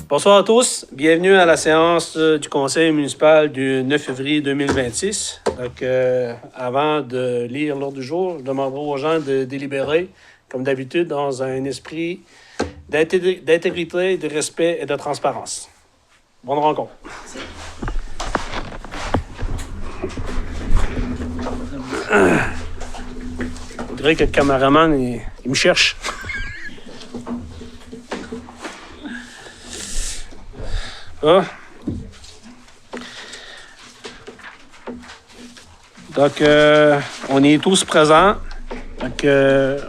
Bonsoir à tous. Bienvenue à la séance du Conseil municipal du 9 février 2026. Donc, avant de lire l'ordre du jour, je demanderai aux gens de délibérer, comme d'habitude, dans un esprit d'intégrité, de respect et de transparence. Bonne rencontre. On dirait que le caméraman, il me cherche. Ah. Donc, on est tous présents. Donc,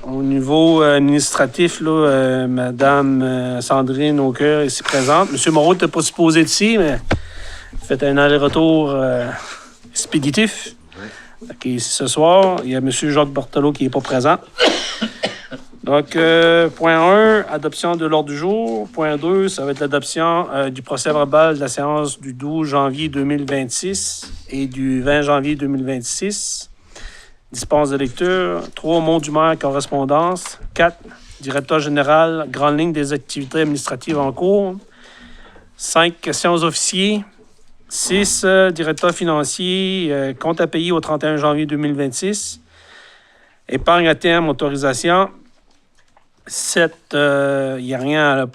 au niveau administratif, là, Madame Sandrine Aucoeur est ici présente. Monsieur Moreau n'était pas supposé être ici, mais fait un aller-retour expéditif. Donc, ici ce soir, il y a Monsieur Jacques Berthelot qui n'est pas présent. Donc, point 1, adoption de l'ordre du jour. Point 2, ça va être l'adoption du procès-verbal de la séance du 12 janvier 2026 et du 20 janvier 2026. Dispense de lecture. 3, mot du maire, correspondance. 4, directeur général, grande ligne des activités administratives en cours. 5, questions aux officiers. 6, directeur financier, compte à payer au 31 janvier 2026. Épargne à terme, autorisation. 7, il n'y a rien à la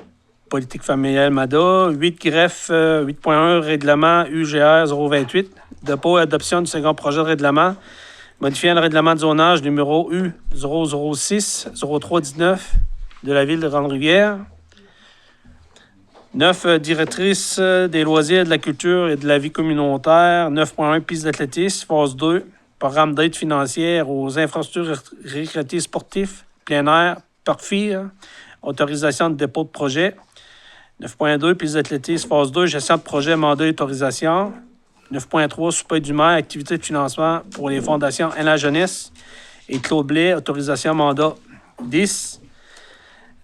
politique familiale MADA. 8, greffe, 8.1, règlement UGR 028. Dépôt et adoption du second projet de règlement, modifiant le règlement de zonage numéro U006-0319 de la ville de Grande-Rivière. 9, directrice des loisirs, de la culture et de la vie communautaire. 9.1, piste d'athlétisme, phase 2, programme d'aide financière aux infrastructures récréatives sportives, plein air, Parfire, autorisation de dépôt de projet. 9.2, piste d'athlétisme, phase 2, gestion de projet, mandat et autorisation. 9.3, souper du maire, activité de financement pour les fondations La Jeunesse et Claude Blais, autorisation, mandat. 10,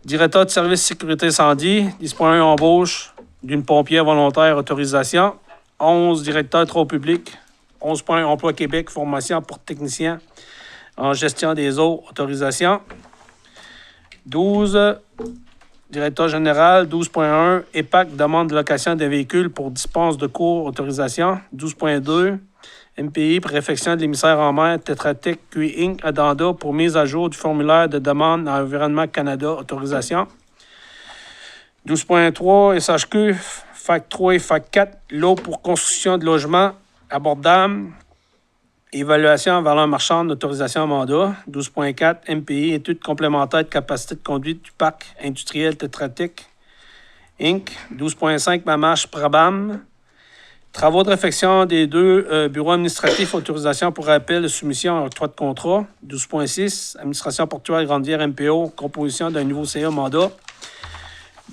directeur de service sécurité incendie. 10.1, embauche d'une pompière volontaire, autorisation. 11, directeur trop public. 11.1, emploi Québec, formation pour technicien en gestion des eaux, autorisation. 12, directeur général. 12.1, EPAC, demande de location des véhicules pour dispense de cours, autorisation. 12.2, MPI, préfection de l'émissaire en mer, Tetra Tech QI Inc. addenda pour mise à jour du formulaire de demande à Environnement Canada, autorisation. 12.3, SHQ, FAC 3 et FAC 4, lot pour construction de logements abordables. Évaluation en valeur marchande d'autorisation à mandat. 12.4, MPI, étude complémentaire de capacité de conduite du parc industriel Tetra Tech Inc. 12.5, Mamache Prabam. Travaux de réfection des 2 bureaux administratifs, autorisation pour appel de soumission à octroi de contrat. 12.6, administration portuaire Grande-Rivière MPO, composition d'un nouveau CA mandat.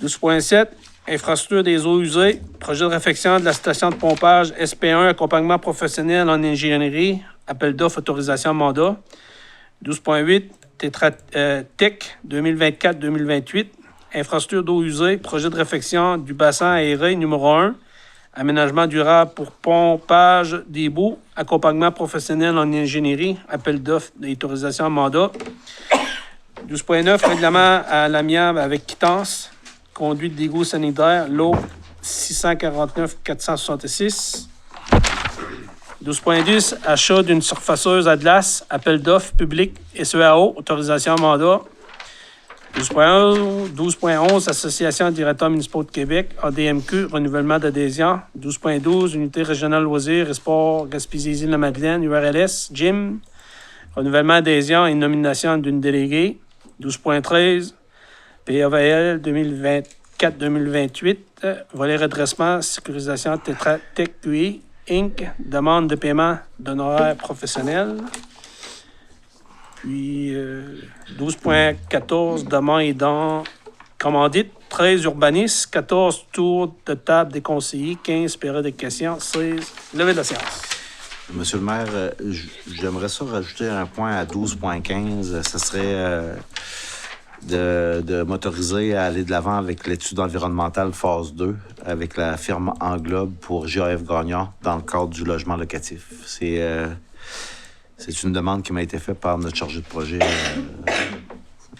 12.7, infrastructure des eaux usées, projet de réfection de la station de pompage SP1, accompagnement professionnel en ingénierie, appel d'offres, autorisation, mandat. 12.8, Tetra Tech 2024-2028, infrastructure d'eau usée, projet de réfection du bassin aéré numéro 1, aménagement durable pour pompage des boues, accompagnement professionnel en ingénierie, appel d'offres, autorisation, mandat. 12.9, règlement à l'amiable avec quittance, conduite d'égout sanitaire, lot 649-466. 12.10, achat d'une surfaceuse à glace, appel d'offres public, SEAO, autorisation mandat. 12.11, Association des directeurs municipaux de Québec, ADMQ, renouvellement d'adhésion. 12.12, Unité régionale loisirs et sports Gaspésie-Île-de-la-Madeleine, URLS, gym, renouvellement d'adhésion et nomination d'une déléguée. 12.13, PAVL 2024-2028, volet redressement, sécurisation Tetra Tech QI Inc., demande de paiement d'honoraires professionnels. Puis 12.14, demande et dons commandite. 13, urbanisme. 14, tour de table des conseillers. 15, période de questions. 16, levée de la séance. Monsieur le maire, j'aimerais ça rajouter un point à 12.15. Ce serait de m'autoriser à aller de l'avant avec l'étude environnementale phase 2 avec la firme Englobe pour GAF Gagnon dans le cadre du logement locatif. C'est une demande qui m'a été faite par notre chargé de projet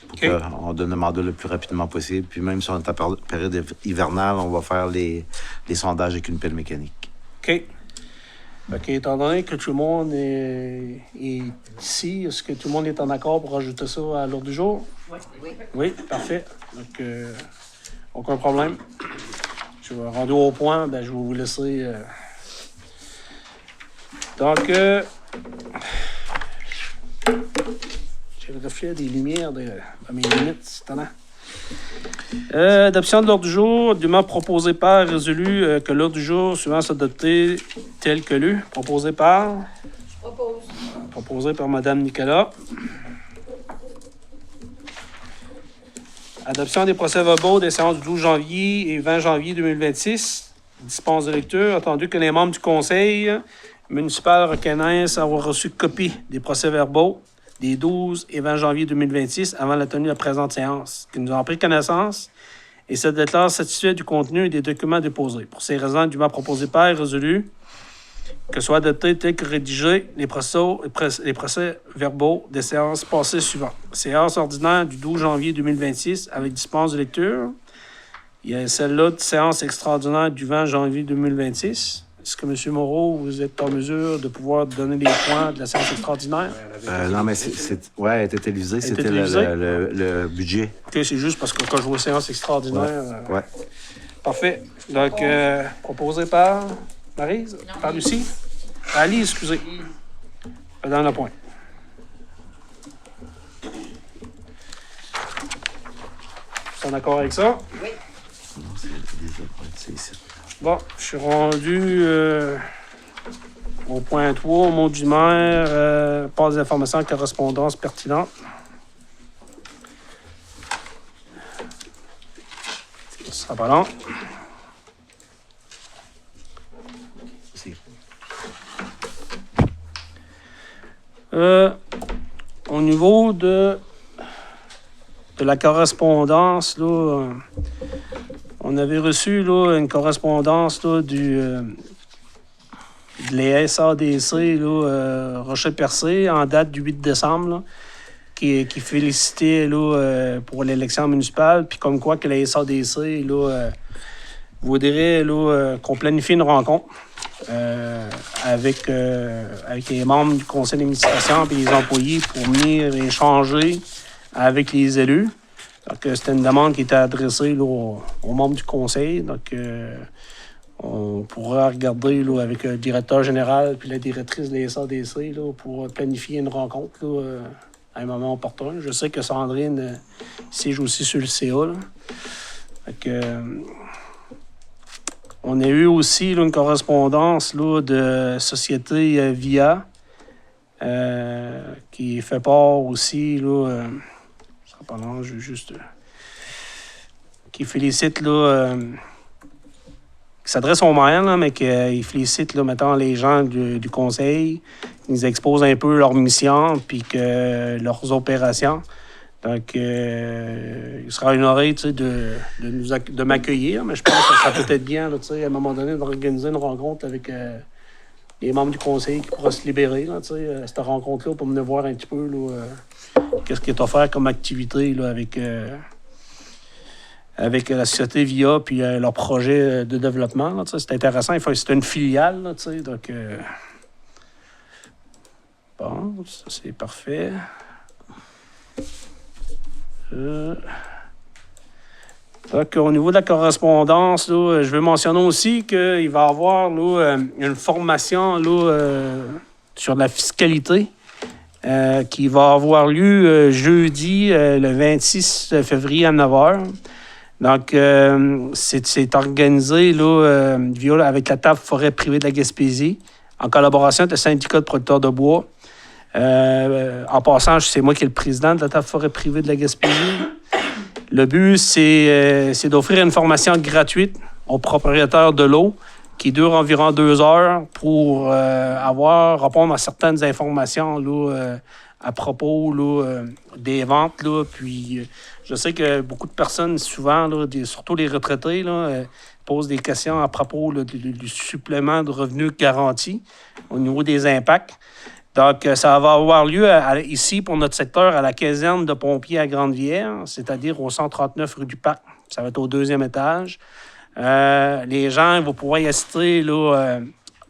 pour qu'on donne le mandat le plus rapidement possible. Puis même si on est en période hivernale, on va faire les sondages avec une pelle mécanique. OK. OK, étant donné que tout le monde est ici, est-ce que tout le monde est en accord pour ajouter ça à l'ordre du jour? Oui. Oui, parfait. Donc, aucun problème. Je vais rendu au point, ben, je vais vous laisser. Donc, j'ai le reflet des lumières de mes limites, c'est étonnant. Adoption de l'ordre du jour, dûment proposé par, résolu que l'ordre du jour suivant soit adopté tel que lu. Proposé par? Oppose. Proposé par Mme Nicolas. Adoption des procès-verbaux des séances du 12 janvier et 20 janvier 2026. Dispense de lecture. Attendu que les membres du conseil municipal reconnaissent avoir reçu copie des procès-verbaux des 12 et 20 janvier 2026 avant la tenue de la présente séance, qui nous ont pris connaissance et se déclarent satisfaits du contenu et des documents déposés. Pour ces raisons, dûment proposé par et résolu que soit adopté tel que rédigé les procès-verbaux des séances passées suivantes. Séance ordinaire du 12 janvier 2026 avec dispense de lecture. Il y a celle-là de séance extraordinaire du 20 janvier 2026. Est-ce que, M. Moreau, vous êtes en mesure de pouvoir donner les points de la séance extraordinaire? Non, mais elle était télévisée. C'était le budget. OK, c'est juste parce que quand je vois séance extraordinaire... Ouais. Parfait. Donc, proposé par Maryse? Par Lucie? Ali, excusez. Dans le point. Vous êtes en accord avec ça? Oui. C'est ici. Bon, je suis rendu au point 3, au mot du maire, passe des informations en correspondance pertinente. Ça sera pas long. Au niveau de la correspondance, là, on avait reçu là, une correspondance là, de les SADC Rocher-Percé en date du 8 décembre là, qui félicitait là, pour l'élection municipale, puis comme quoi que les SADC voudrait qu'on planifie une rencontre avec les membres du conseil d'administration et les employés pour venir échanger avec les élus. Donc, c'était une demande qui était adressée là, aux membres du conseil. Donc, on pourra regarder là, avec le directeur général puis la directrice des SADC là, pour planifier une rencontre là, à un moment opportun. Je sais que Sandrine siège aussi sur le CA. Là. Donc, on a eu aussi là, une correspondance là, de Société Via qui fait part aussi, là, pas long, je veux juste qui félicite là, qui s'adresse au maire, là, mais qui félicite là, mettons, les gens du conseil, qui nous exposent un peu leur mission puis que leurs opérations. Donc, il sera honoré de m'accueillir, mais je pense que ça peut être bien là, à un moment donné d'organiser une rencontre avec les membres du conseil qui pourraient se libérer là, cette rencontre-là pour venir voir un petit peu là, qu'est-ce qui est offert comme activité là, avec la société VIA puis leur projet de développement. Là, c'est intéressant. C'est une filiale. Là, donc, bon, ça c'est parfait. Donc, au niveau de la correspondance, là, je veux mentionner aussi qu'il va y avoir là, une formation là, sur la fiscalité qui va avoir lieu jeudi, le 26 février à 9h. Donc, c'est organisé là, avec la table forêt privée de la Gaspésie, en collaboration avec le syndicat de producteurs de bois. En passant, c'est moi qui est le président de la table forêt privée de la Gaspésie. Le but, c'est d'offrir une formation gratuite aux propriétaires de l'eau qui dure environ 2 heures pour répondre à certaines informations là, à propos là, des ventes. Là. Puis, je sais que beaucoup de personnes, souvent, là, surtout les retraités, là, posent des questions à propos là, du supplément de revenus garanti au niveau des impacts. Donc, ça va avoir lieu ici, pour notre secteur, à la caserne de pompiers à Grande-Vierre, c'est-à-dire au 139 rue du Parc. Ça va être au 2e étage. Les gens vont pouvoir y assister là,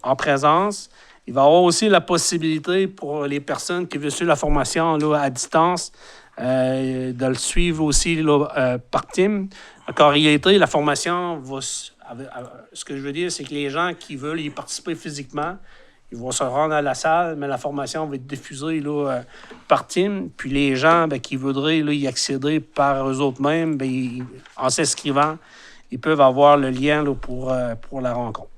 en présence. Il va y avoir aussi la possibilité pour les personnes qui veulent suivre la formation là, à distance de le suivre aussi là, par team. Donc, en réalité, la formation va... Ce que je veux dire, c'est que les gens qui veulent y participer physiquement, ils vont se rendre à la salle, mais la formation va être diffusée là, par team. Puis les gens qui voudraient là, y accéder par eux-mêmes, en s'inscrivant, ils peuvent avoir le lien là, pour la rencontre.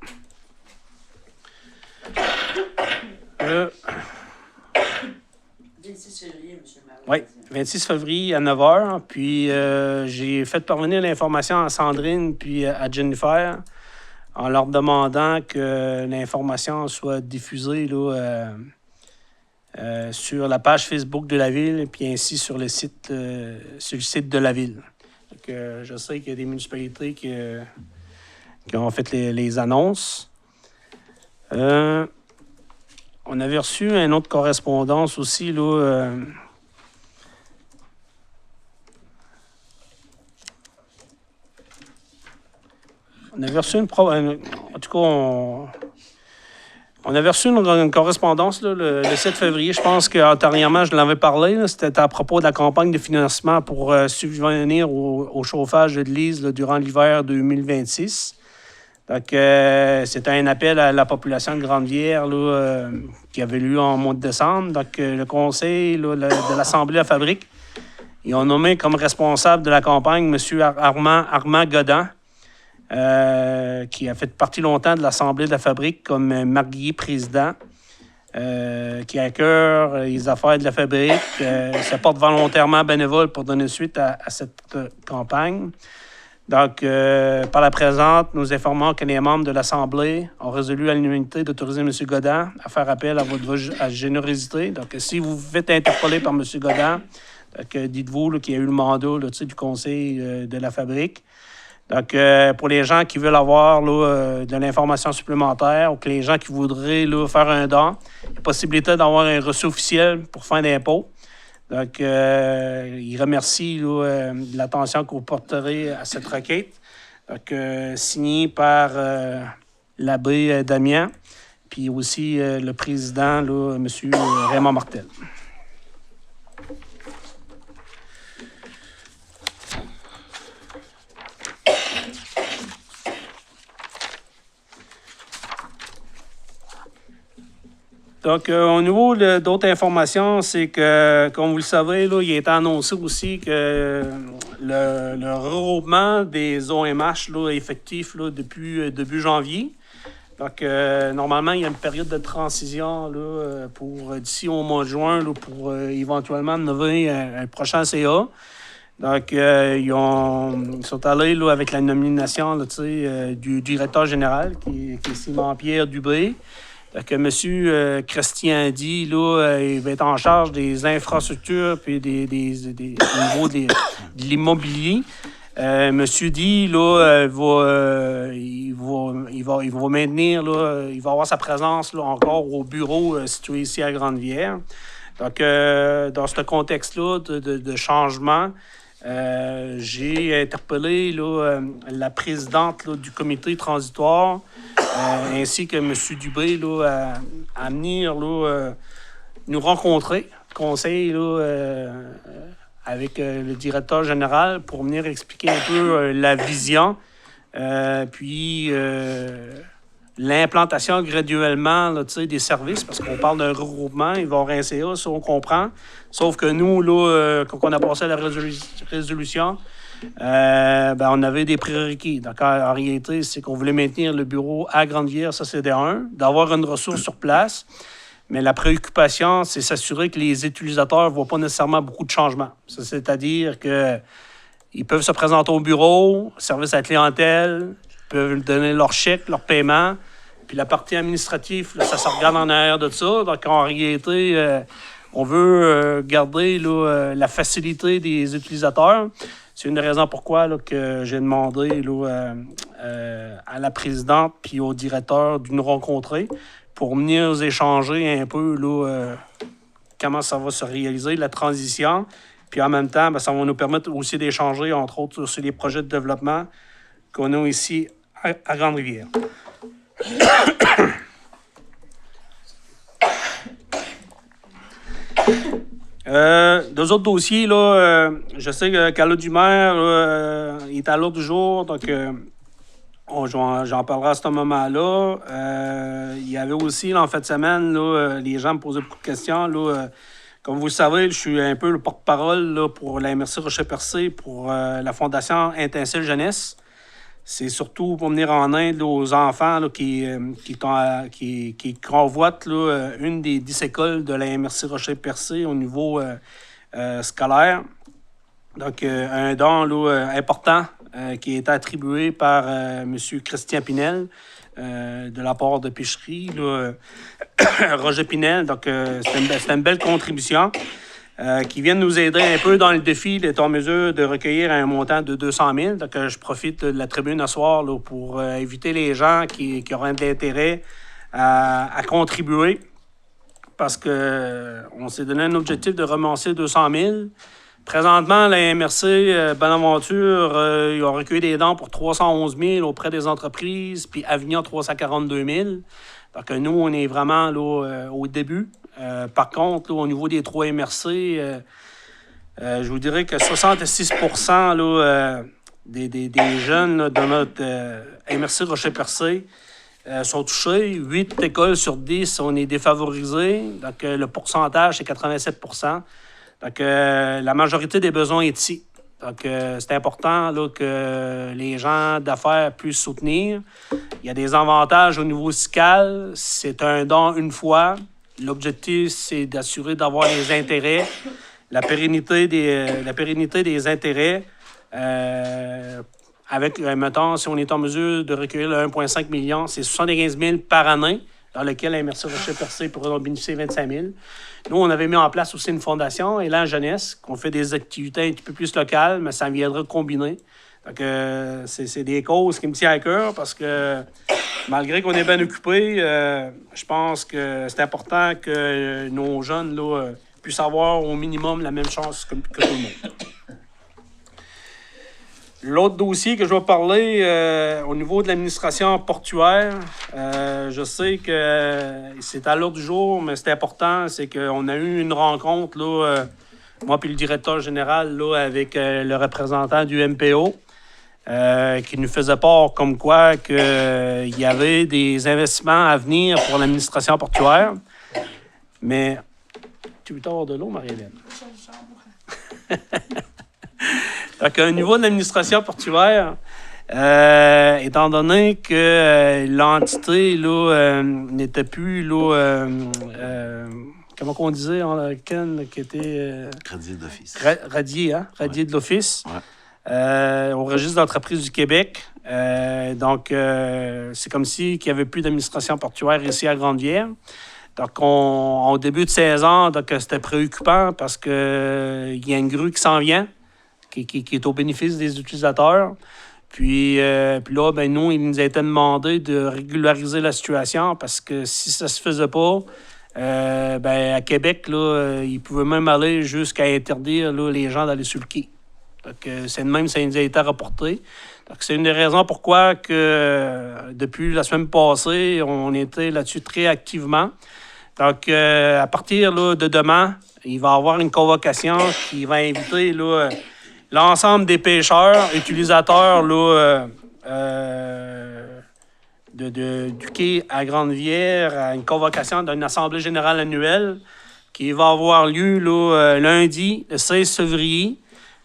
26 février, M. le maire. Oui, 26 février à 9 h. Puis j'ai fait parvenir l'information à Sandrine puis à Jennifer en leur demandant que l'information soit diffusée là, sur la page Facebook de la ville puis ainsi sur le site de la ville. Donc, je sais qu'il y a des municipalités qui ont fait les annonces. On avait reçu une autre correspondance aussi, là. On avait reçu en tout cas, on avait reçu une correspondance là, le 7 février. Je pense qu'antérieurement, je l'avais parlé. Là, c'était à propos de la campagne de financement pour subvenir au chauffage de l'église là, durant l'hiver 2026. Donc, c'était un appel à la population de Grande-Vierre là, qui avait lieu en mois de décembre. Donc, le conseil là, de l'Assemblée de la Fabrique, ils ont nommé comme responsable de la campagne M. Armand Godin, qui a fait partie longtemps de l'Assemblée de la Fabrique comme marguillier président, qui a à cœur les affaires de la Fabrique, se porte volontairement bénévole pour donner suite à cette campagne. Donc, par la présente, nous informons que les membres de l'Assemblée ont résolu à l'unanimité d'autoriser M. Godin à faire appel à votre générosité. Donc, si vous vous faites interpeller par M. Godin, dites-vous qu'il y a eu le mandat là, du conseil de la Fabrique. Donc, pour les gens qui veulent avoir là, de l'information supplémentaire ou que les gens qui voudraient là, faire un don, il y a possibilité d'avoir un reçu officiel pour fin d'impôt. Donc, il remercie là, l'attention que vous porterez à cette requête. Donc, signé par l'abbé Damien, puis aussi le président, là, M. Raymond Martel. Donc, au niveau d'autres informations, c'est que, comme vous le savez, là, il a été annoncé aussi que le regroupement des OMH là, effectif là, depuis début janvier. Donc, normalement, il y a une période de transition là, pour d'ici au mois de juin là, pour éventuellement nommer un prochain CA. Donc, ils sont allés là, avec la nomination là, du directeur général, qui est Simon-Pierre Dubé. Que M. Christian Di, là, il va être en charge des infrastructures puis au niveau de l'immobilier. M. Di, là, il va maintenir, là, il va avoir sa présence là, encore au bureau situé ici à Grande-Vierre. Donc, dans ce contexte-là de changement, j'ai interpellé là, la présidente là, du comité transitoire ainsi que M. Dubé là, à venir là, nous rencontrer, conseil là, avec le directeur général pour venir expliquer un peu la vision, puis l'implantation graduellement là, des services, parce qu'on parle d'un regroupement, il va y avoir un CA, ça on comprend. Sauf que nous, là, quand on a passé à la résolution, on avait des prérequis. Donc, en réalité, c'est qu'on voulait maintenir le bureau à Grande-Vierre, ça c'est d'avoir une ressource sur place. Mais la préoccupation, c'est s'assurer que les utilisateurs ne voient pas nécessairement beaucoup de changements. C'est-à-dire qu'ils peuvent se présenter au bureau, service à la clientèle, peuvent donner leur chèque, leur paiement. Puis la partie administrative, là, ça se regarde en arrière de ça. Donc, en réalité, on veut garder là, la facilité des utilisateurs. C'est une des raisons pourquoi là, que j'ai demandé là, à la présidente puis au directeur de nous rencontrer pour venir nous échanger un peu là, comment ça va se réaliser, la transition. Puis en même temps, ça va nous permettre aussi d'échanger, entre autres, sur les projets de développement qu'on a ici à Grande-Rivière. Deux autres dossiers, là, je sais que Carla Dumaire est à l'ordre du jour, donc j'en parlerai à ce moment-là. Il y avait aussi, là, en fin de semaine, là, les gens me posaient beaucoup de questions. Là, comme vous le savez, je suis un peu le porte-parole là, pour la MRC Rocher-Percé pour la Fondation Étincelle Jeunesse. C'est surtout pour venir en aide là, aux enfants là, qui convoitent là, une des 10 écoles de la MRC Rocher-Percé au niveau scolaire. Donc, un don là, important qui a été attribué par M. Christian Pinel de la part de Pêcherie, là, Roger Pinel. Donc, c'est une belle contribution. Qui viennent nous aider un peu dans le défi d'être en mesure de recueillir un montant de 200 000. Donc, je profite de la tribune ce soir là, pour inviter les gens qui auraient de l'intérêt à contribuer parce qu'on s'est donné un objectif de ramasser 200 000. Présentement, la MRC Bonaventure, ils ont recueilli des dons pour 311 000 auprès des entreprises, puis Avignon 342 000. Donc, nous, on est vraiment là, au début. Par contre, là, au niveau des 3 MRC, je vous dirais que 66 % là, des jeunes là, de notre MRC Rocher-Percé sont touchés. 8 écoles sur 10, on est défavorisés. Donc, le pourcentage, c'est 87 %. Donc, la majorité des besoins est ici. Donc, c'est important là, que les gens d'affaires puissent soutenir. Il y a des avantages au niveau fiscal. C'est un don une fois. L'objectif, c'est d'assurer d'avoir les intérêts, la pérennité des intérêts. Avec, mettons, si on est en mesure de recueillir le 1,5 million, c'est 75 000 par année, dans lequel la MRC Rocher-Percé pourrait en bénéficier 25 000. Nous, on avait mis en place aussi une fondation, Élan Jeunesse, qu'on fait des activités un petit peu plus locales, mais ça viendra combiner. Donc, c'est des causes qui me tiennent à cœur parce que malgré qu'on est bien occupé, je pense que c'est important que nos jeunes là, puissent avoir au minimum la même chance que tout le monde. L'autre dossier que je vais parler au niveau de l'administration portuaire, je sais que c'est à l'ordre du jour, mais c'est important, c'est qu'on a eu une rencontre, là, moi puis le directeur général, là, avec le représentant du MPO, qui nous faisait part comme quoi qu'il y avait des investissements à venir pour l'administration portuaire. Mais tu veux t'avoir de l'eau, Marie-Hélène? Donc, au niveau de l'administration portuaire, étant donné que l'entité là, n'était plus là, comment on disait, Ken, qui était Radié d'office. Radié de l'office. Ouais. Au registre d'entreprise du Québec. Donc, c'est comme si il n'y avait plus d'administration portuaire ici à Grande-Rivière. Donc, au début de saison, donc, c'était préoccupant parce qu'il y a une grue qui s'en vient, qui est au bénéfice des utilisateurs. Puis là, ben, nous, il nous a été demandé de régulariser la situation parce que si ça ne se faisait pas, ben, à Québec, là, ils pouvaient même aller jusqu'à interdire là, les gens d'aller sur le quai. Donc, c'est de même, ça nous a été rapporté. Donc, c'est une des raisons pourquoi que, depuis la semaine passée, on était là-dessus très activement. Donc, à partir là, de demain, il va y avoir une convocation qui va inviter là, l'ensemble des pêcheurs, utilisateurs là, du quai à Grande-Rivière à une convocation d'une assemblée générale annuelle qui va avoir lieu là, lundi, le 16 février.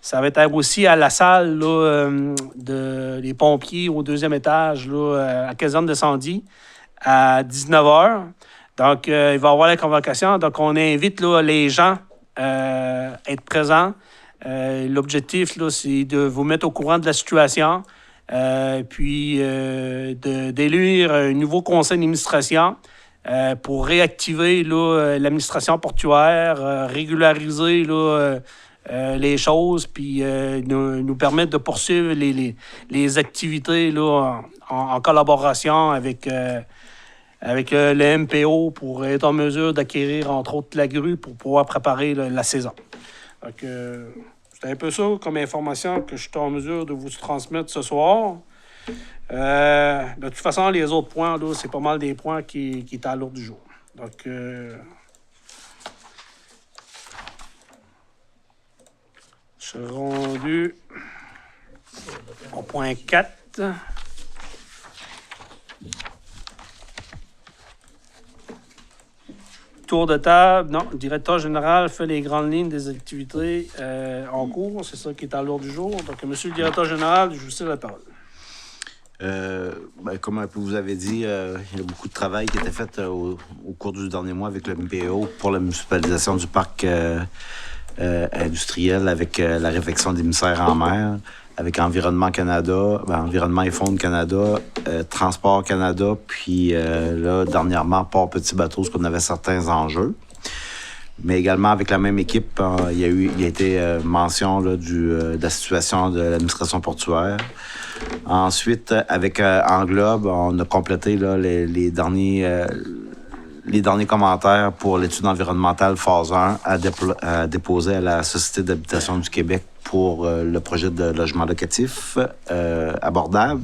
Ça va être aussi à la salle là, des pompiers au 2e étage là, à caserne de Sandy à 19h. Donc, il va y avoir la convocation. Donc, on invite là, les gens à être présents. L'objectif, là, c'est de vous mettre au courant de la situation, puis d'élire un nouveau conseil d'administration pour réactiver là, l'administration portuaire, régulariser là, les choses, puis nous permettre de poursuivre les activités là, en collaboration avec avec le MPO pour être en mesure d'acquérir, entre autres, la grue pour pouvoir préparer la saison. Donc, c'est un peu ça comme information que je suis en mesure de vous transmettre ce soir. De toute façon, les autres points, là, c'est pas mal des points qui étaient à l'ordre du jour. Donc, je suis rendu au point 4. Tour de table. Non, le directeur général fait les grandes lignes des activités en cours. C'est ça qui est à l'ordre du jour. Donc, monsieur le directeur général, je vous cède la parole. Comme un peu vous avez dit, il y a beaucoup de travail qui a été fait au cours du dernier mois avec le MPO pour la municipalisation du parc industriel avec la réfection d'émissaires en mer, avec Environnement Canada, Environnement et Faune Canada, Transport Canada, puis là, dernièrement, Port Petit Bateau, parce qu'on avait certains enjeux. Mais également, avec la même équipe, il y a été mention là, de la situation de l'administration portuaire. Ensuite, avec Englobe, on a complété là, les derniers commentaires pour l'étude environnementale phase 1 à déposer à la Société d'habitation du Québec pour le projet de logement locatif abordable.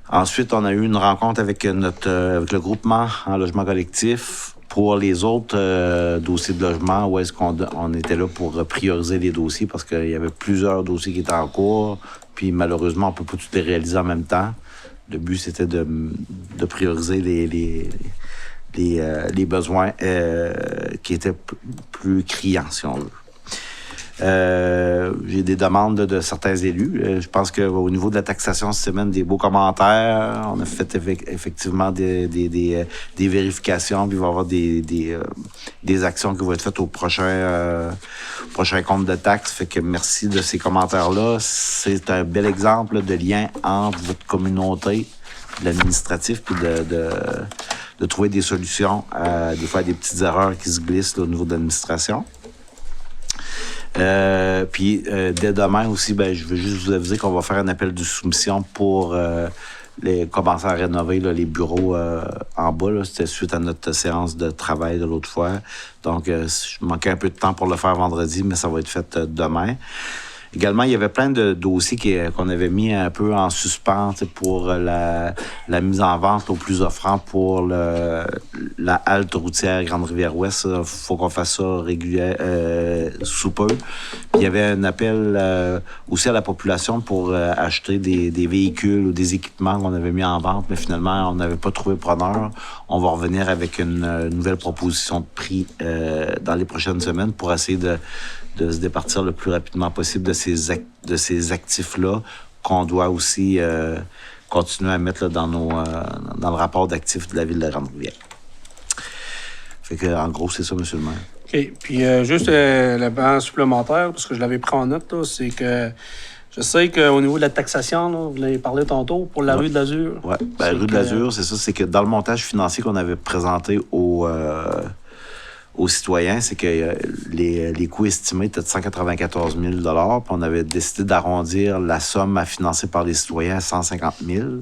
Ensuite, on a eu une rencontre avec le groupement en logement collectif pour les autres dossiers de logement, où est-ce qu'on était là pour prioriser les dossiers parce qu'il y avait plusieurs dossiers qui étaient en cours, puis malheureusement, on ne peut pas tout les réaliser en même temps. Le but, c'était de prioriser les besoins qui étaient plus criants, si on veut. J'ai des demandes de certains élus. Je pense qu'au niveau de la taxation, cette semaine, des beaux commentaires. On a fait effectivement des vérifications, puis il va y avoir des actions qui vont être faites au prochain compte de taxes. Fait que merci de ces commentaires-là. C'est un bel exemple de lien entre votre communauté, l'administratif, puis de trouver des solutions des fois à des petites erreurs qui se glissent là, au niveau de l'administration. Puis dès demain aussi, je veux juste vous aviser qu'on va faire un appel de soumission pour commencer à rénover là, les bureaux en bas. Là. C'était suite à notre séance de travail de l'autre fois. Donc, je manquais un peu de temps pour le faire vendredi, mais ça va être fait demain. Également, il y avait plein de dossiers qu'on avait mis un peu en suspens pour la mise en vente au plus offrant pour la halte routière Grande-Rivière-Ouest. Il faut qu'on fasse ça régulier sous peu. Puis, il y avait un appel aussi à la population pour acheter des véhicules ou des équipements qu'on avait mis en vente, mais finalement, on n'avait pas trouvé preneur. On va revenir avec une nouvelle proposition de prix dans les prochaines semaines pour essayer de se départir le plus rapidement possible de ces actifs-là qu'on doit aussi continuer à mettre là, dans le rapport d'actifs de la Ville de Grande-Rivière. Fait que, en gros, c'est ça, M. le maire. OK. Puis, juste le banc supplémentaire, parce que je l'avais pris en note, là, c'est que je sais qu'au niveau de la taxation, là, vous l'avez parlé tantôt, pour la rue de l'Azur. Oui, la rue de l'Azur, c'est ça. C'est que dans le montage financier qu'on avait présenté aux citoyens, c'est que les coûts estimés étaient de 194 000 $, puis on avait décidé d'arrondir la somme à financer par les citoyens à 150 000 $.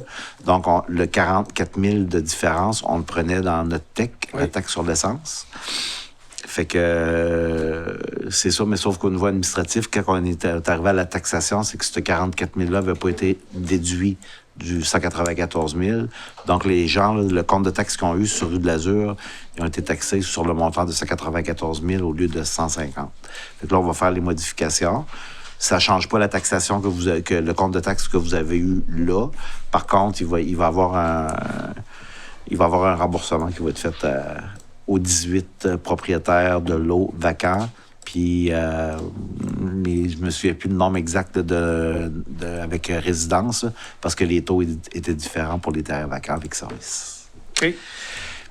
Donc, le 44 000 de différence, on le prenait dans notre TEC, la taxe sur l'essence. Fait que c'est ça, mais sauf qu'au niveau administratif, quand on est arrivé à la taxation, c'est que ce 44 000 $ n'avait pas été déduit du 194 000. Donc, les gens, là, le compte de taxes qu'ils ont eu sur rue de l'Azur, ils ont été taxés sur le montant de 194 000 au lieu de 150. Fait que là, on va faire les modifications. Ça ne change pas la taxation que le compte de taxes que vous avez eu là. Par contre, il va y avoir un remboursement qui va être fait aux 18 propriétaires de lots vacants. Puis, je me souviens plus le nombre exact avec résidence, parce que les taux étaient différents pour les terrains vacants avec service. OK.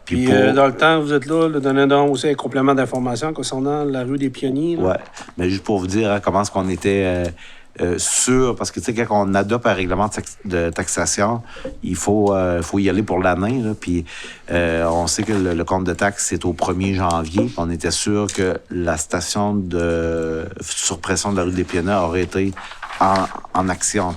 Puis, dans le temps, vous êtes là, donnez donc aussi un complément d'information concernant la rue des Pionniers. Oui, mais juste pour vous dire comment est-ce qu'on était sûr, parce que, tu sais, quand on adopte un règlement de taxation, il faut y aller pour l'année, là, puis on sait que le compte de taxe, c'est au 1er janvier, puis on était sûr que la station de surpression de la rue des Pionniers aurait été en action,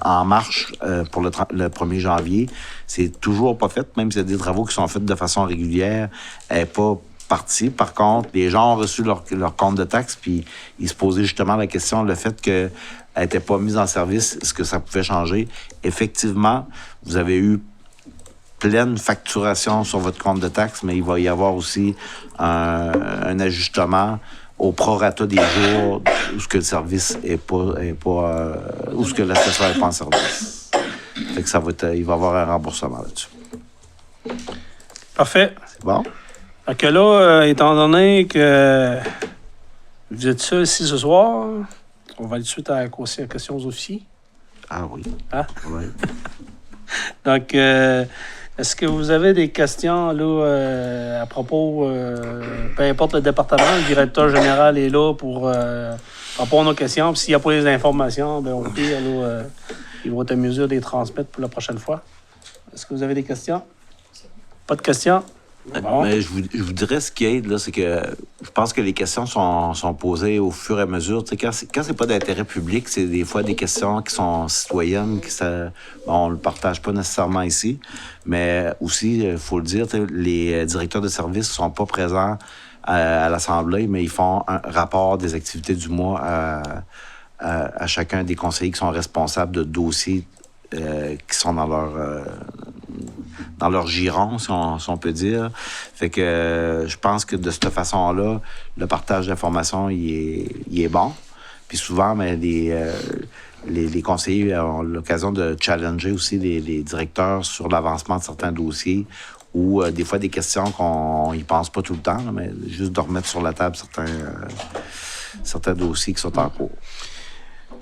en marche pour le 1er janvier. C'est toujours pas fait, même s'il y a des travaux qui sont faits de façon régulière, elle n'est pas partie. Par contre, les gens ont reçu leur compte de taxes, puis ils se posaient justement la question, le fait qu'elle n'était pas mise en service, est-ce que ça pouvait changer? Effectivement, vous avez eu pleine facturation sur votre compte de taxes, mais il va y avoir aussi un ajustement au prorata des jours où ce que le service est pas où ce que l'assesseur n'est pas en service. Fait que il va y avoir un remboursement là-dessus. Parfait. C'est bon? Fait que là, étant donné que vous êtes seul ici ce soir, on va aller tout de suite à la question aux officiers. Ah oui. Hein? Oui. Donc, est-ce que vous avez des questions là, à propos, peu importe le département, le directeur général est là pour répondre aux questions. Puis s'il n'y a pas les informations, bien, au pire, là, ils vont être en mesure de les transmettre pour la prochaine fois. Est-ce que vous avez des questions? Pas de questions? Bon. Mais je vous dirais ce qui aide, là, c'est que je pense que les questions sont posées au fur et à mesure. Tu sais, quand c'est pas d'intérêt public, c'est des fois des questions qui sont citoyennes, on le partage pas nécessairement ici. Mais aussi, il faut le dire, les directeurs de services ne sont pas présents à l'Assemblée, mais ils font un rapport des activités du mois à chacun des conseillers qui sont responsables de dossiers qui sont dans leur giron, si on peut dire. Fait que je pense que de cette façon-là, le partage d'informations, il est bon. Puis souvent, mais les conseillers ont l'occasion de challenger aussi les directeurs sur l'avancement de certains dossiers ou des fois des questions qu'on y pense pas tout le temps, là, mais juste de remettre sur la table certains dossiers qui sont en cours.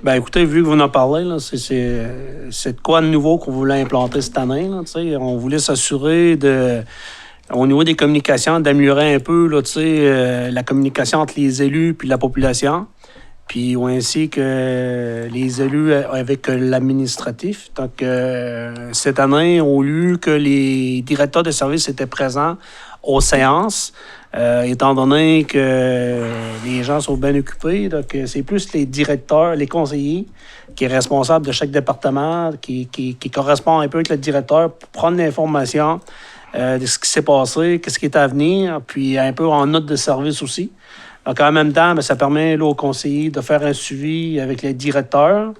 Ben écoutez, vu que vous en parlez, là, c'est de quoi de nouveau qu'on voulait implanter cette année. Là, on voulait s'assurer au niveau des communications, d'améliorer un peu là, la communication entre les élus et la population. Puis ainsi que les élus avec l'administratif. Donc, cette année, au lieu que les directeurs de services étaient présents aux séances, étant donné que les gens sont bien occupés, donc c'est plus les directeurs, les conseillers qui est responsable de chaque département, qui correspond un peu avec le directeur pour prendre l'information de ce qui s'est passé, qu'est-ce qui est à venir, puis un peu en note de service aussi. Donc, en même temps, bien, ça permet là, aux conseillers de faire un suivi avec les directeurs.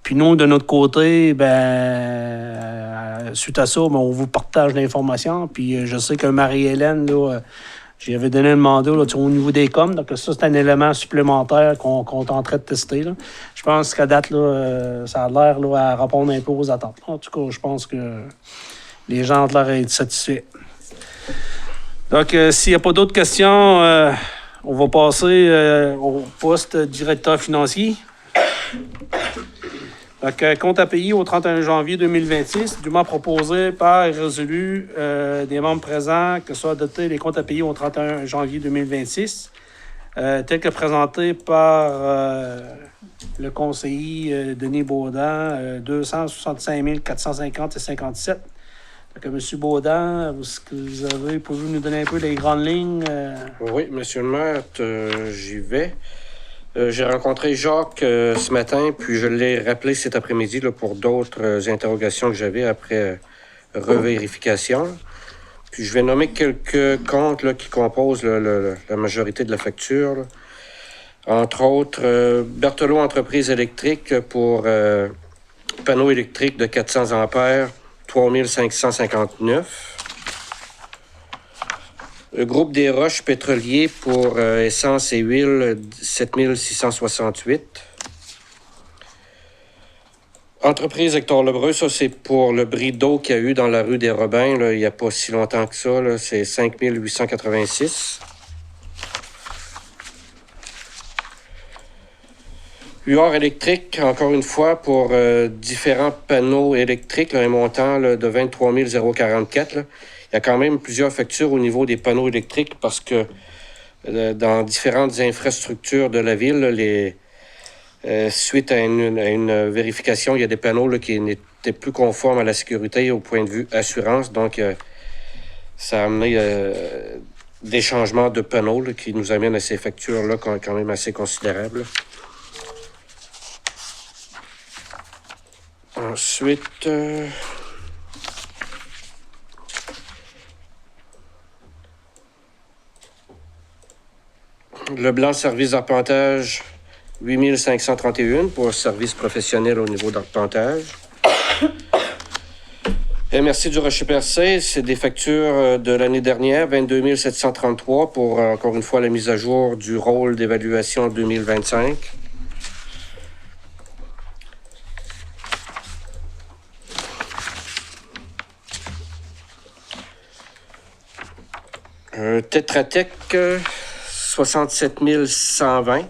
Puis nous, de notre côté, suite à ça, on vous partage l'information. Puis je sais que Marie-Hélène, là, j'avais donné un mandat là, au niveau des coms. Donc ça, c'est un élément supplémentaire qu'on est en train de tester. Là. Je pense qu'à date, là, ça a l'air là, à répondre un peu aux attentes. En tout cas, je pense que les gens ont l'air d'être satisfaits. Donc, s'il n'y a pas d'autres questions... on va passer au poste directeur financier. Donc, compte à payer au 31 janvier 2026, dûment proposé par et résolu des membres présents que soient adoptés les comptes à payer au 31 janvier 2026, tel que présenté par le conseiller Denis Baudin, 265 450,57. Donc, M. Baudin, pouvez-vous nous donner un peu les grandes lignes? Oui, M. le maire, j'y vais. J'ai rencontré Jacques ce matin, puis je l'ai rappelé cet après-midi là, pour d'autres interrogations que j'avais après revérification. Puis je vais nommer quelques comptes là, qui composent la majorité de la facture. Là. Entre autres, Berthelot Entreprise électrique pour panneaux électriques de 400 ampères, 3559. Le groupe des Roches pétroliers pour essence et huile, 7668. Entreprise Hector Lebreu, ça c'est pour le bris d'eau qu'il y a eu dans la rue des Robins, là, il n'y a pas si longtemps que ça, là, c'est 5886. UR électrique, encore une fois, pour différents panneaux électriques, là, un montant là, de 23 044. Là. Il y a quand même plusieurs factures au niveau des panneaux électriques parce que dans différentes infrastructures de la ville, là, suite à une vérification, il y a des panneaux là, qui n'étaient plus conformes à la sécurité au point de vue assurance. Donc, ça a amené des changements de panneaux là, qui nous amènent à ces factures-là quand même assez considérables. Ensuite, le blanc service d'arpentage, 8531 pour service professionnel au niveau d'arpentage. MRC du Rocher-Percé, c'est des factures de l'année dernière, 22 733 pour, encore une fois, la mise à jour du rôle d'évaluation 2025. Tetra Tech, 67 120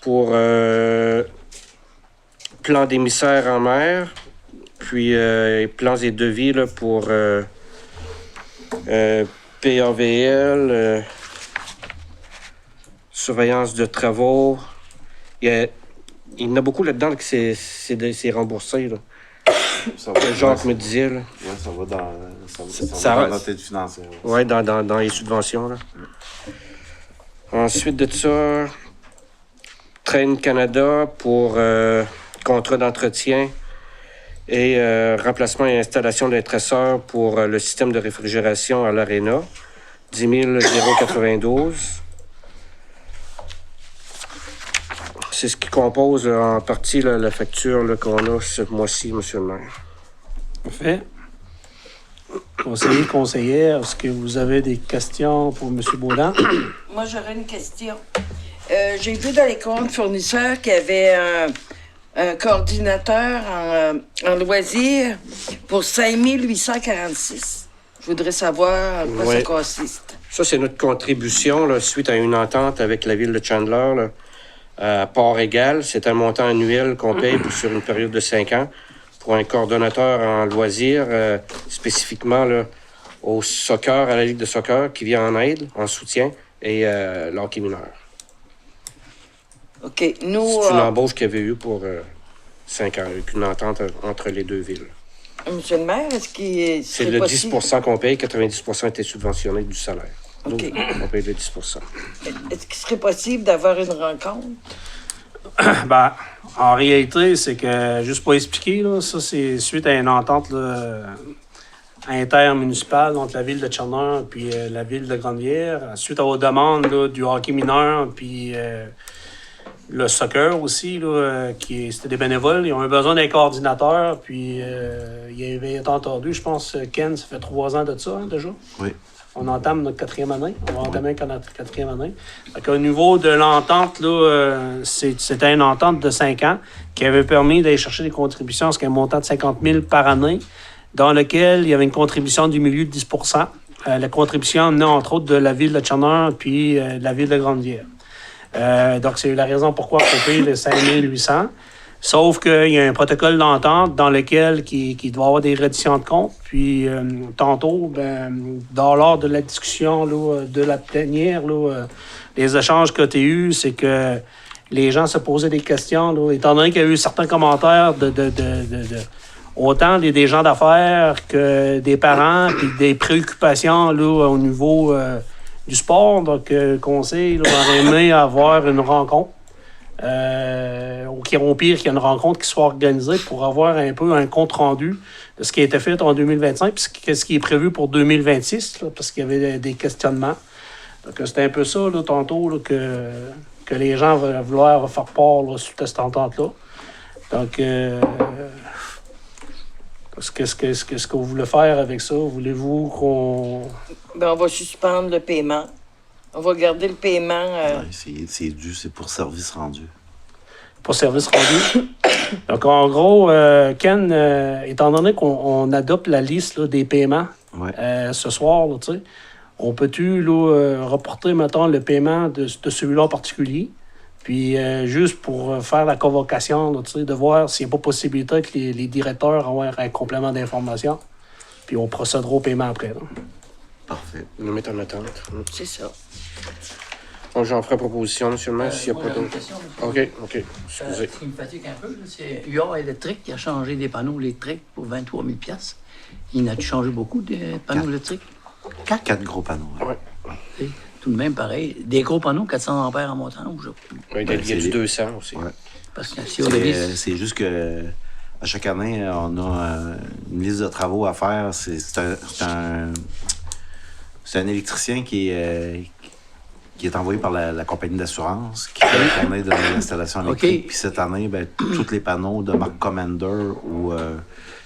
pour plan d'émissaire en mer, puis plans et devis là, pour PAVL, surveillance de travaux. Il y en a beaucoup là-dedans que c'est remboursé. Là. Ça va, Jacques me disait. Là. Ouais, ça va dans, Ça va va- dans notre aide financière. Oui, dans les subventions. Là. Ensuite de ça, Train Canada pour contrat d'entretien et remplacement et installation d'intéresseurs pour le système de réfrigération à l'Arena, 10 092. C'est ce qui compose en partie là, la facture là, qu'on a ce mois-ci, M. le maire. Parfait. Conseillère, est-ce que vous avez des questions pour M. Baudin? Moi, j'aurais une question. J'ai vu dans les comptes fournisseurs qu'il y avait un coordinateur en loisirs pour 5 846. Je voudrais savoir en quoi Ouais. ça consiste. Ça, c'est notre contribution là, suite à une entente avec la ville de Chandler là, à part égale. C'est un montant annuel qu'on paye sur une période de 5 ans pour un coordonnateur en loisirs, spécifiquement là, au soccer, à la Ligue de soccer, qui vient en aide, en soutien, et l'hockey mineur. OK. Nous, C'est une embauche qu'il y avait eu pour 5 ans, avec une entente entre les deux villes. Monsieur le maire, est-ce qu'il C'est serait le possible... 10 qu'on paye, 90 était subventionné du salaire. Nous, OK. on paye le 10 Est-ce qu'il serait possible d'avoir une rencontre? Ben, en réalité, c'est que, juste pour expliquer, là, ça, c'est suite à une entente là, intermunicipale entre la ville de Tcherner puis la ville de Grande-Bière, suite aux demandes là, du hockey mineur puis le soccer aussi, là, c'était des bénévoles. Ils ont eu besoin d'un coordinateur, puis il y avait été entendu, je pense, Ken, ça fait 3 ans de ça, hein, déjà. Oui. On entame notre 4e année. On va entamer notre 4e année. Donc, au niveau de l'entente, là, c'était une entente de 5 ans qui avait permis d'aller chercher des contributions, ce qui est un montant de 50 000 par année, dans lequel il y avait une contribution du milieu de 10 La contribution venait entre autres de la ville de Tcherner puis de la ville de Grande-Bière. Donc, c'est la raison pourquoi on paye les 5 800. Sauf qu'il y a un protocole d'entente dans lequel qui doit avoir des redditions de comptes. Puis, tantôt, lors de la discussion là, de la plénière, là, les échanges que tu as eus, c'est que les gens se posaient des questions. Là, étant donné qu'il y a eu certains commentaires autant des gens d'affaires que des parents, puis des préoccupations là, au niveau du sport. Donc, le conseil là, aurait aimé avoir une rencontre. Au pire qu'il y ait une rencontre qui soit organisée pour avoir un peu un compte-rendu de ce qui a été fait en 2025 puis ce qui est prévu pour 2026, là, parce qu'il y avait des questionnements. Donc, c'était un peu ça, là, tantôt, là, que les gens vont vouloir faire part là, suite à cette entente-là. Donc, qu'est-ce que vous voulez faire avec ça? Voulez-vous qu'on... On va suspendre le paiement. On va garder le paiement. Ouais, c'est dû, c'est pour service rendu. Pour service rendu. Donc, en gros, Ken, étant donné qu'on adopte la liste là, des paiements Ouais. ce soir, là, tu sais, on peut-tu là, reporter, mettons, le paiement de celui-là en particulier? Puis, juste pour faire la convocation, là, tu sais, de voir s'il n'y a pas possibilité que les directeurs aient un complément d'information. Puis, on procédera au paiement après. Là. Parfait. Nous mettre en attente. C'est ça. Donc, j'en ferai proposition, M. le maire, s'il n'y a Moi, pas j'ai une d'autres. question, monsieur. OK. Excusez. Ce qui me fatigue un peu, là, c'est UA Électrique qui a changé des panneaux électriques pour 23 000 $. Il n'a-tu changé beaucoup de panneaux électriques? 4 gros panneaux. Ouais. C'est tout de même pareil. Des gros panneaux, 400 ampères en montant, ou je... Oui, il y a du 200 aussi. Ouais. Parce que si on avait... C'est juste que À chaque année, on a une liste de travaux à faire. C'est un électricien qui est envoyé par la compagnie d'assurance qui fait la tournée de l'installation électrique. OK. Puis cette année, tous les panneaux de marque Commander où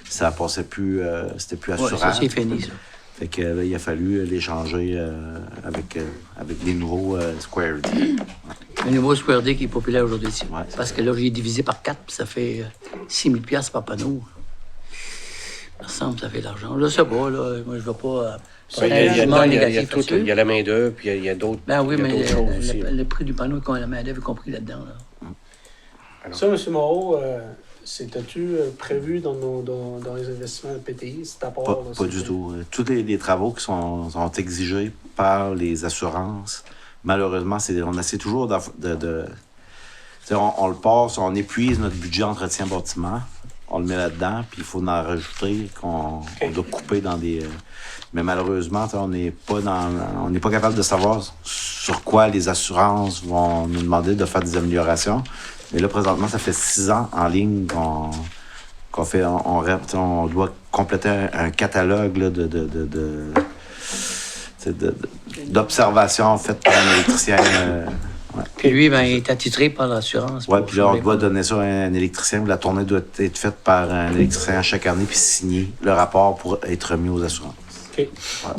ça passait plus, c'était plus Ouais, assurable. ça, c'est fini, ça. Fait que là, il a fallu les changer avec les nouveaux Square D. Le nouveau Square D qui est populaire aujourd'hui ici. Ouais. Parce que là, j'ai divisé par 4, puis ça fait 6 000 $ par panneau. Ça me semble que ça fait de l'argent. Je sais pas, là. Moi, je ne vais pas... Il y a jugement négatif tout, là-dessus. il y a la main-d'œuvre, puis il y a d'autres Ben oui, il y a mais d'autres choses aussi. le prix du panneau, la main-d'œuvre est compris là-dedans. Là. Ça, M. Moreau, c'était-tu prévu dans les investissements de PTI? C'est à part, Pas du tout. Tous les travaux qui sont exigés par les assurances, malheureusement, on essaie toujours on le passe, on épuise notre budget entretien bâtiment, on le met là-dedans, puis il faut en rajouter qu'on doit couper dans des... mais malheureusement, on n'est pas capable de savoir sur quoi les assurances vont nous demander de faire des améliorations. Mais là, présentement, ça fait 6 ans en ligne qu'on fait... On doit compléter un catalogue là, d'observations faites par un électricien. Puis lui, ben, il est attitré par l'assurance. Oui, puis là, on doit donner ça à un électricien. La tournée doit être faite par un électricien chaque année, puis signer le rapport pour être remis aux assurances. OK.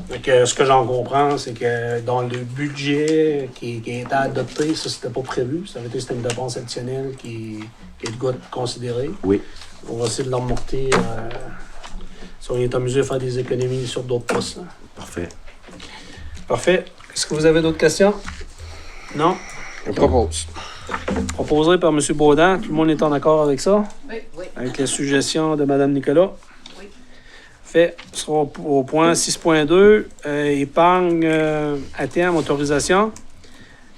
Donc, ce que j'en comprends, c'est que dans le budget qui a été adopté, ça, c'était pas prévu. Ça avait été une dépense additionnelle qui est de quoi considérer. Oui. On va essayer de l'emporter si on est en mesure de faire des économies sur d'autres postes. Là. Parfait. Parfait. Est-ce que vous avez d'autres questions? Non? Je propose. Proposé par M. Baudin. Tout le monde est en accord avec ça? Oui, oui. Avec la suggestion de Mme Nicolas? Oui. Fait. On sera au point 6.2. Épargne à terme, autorisation.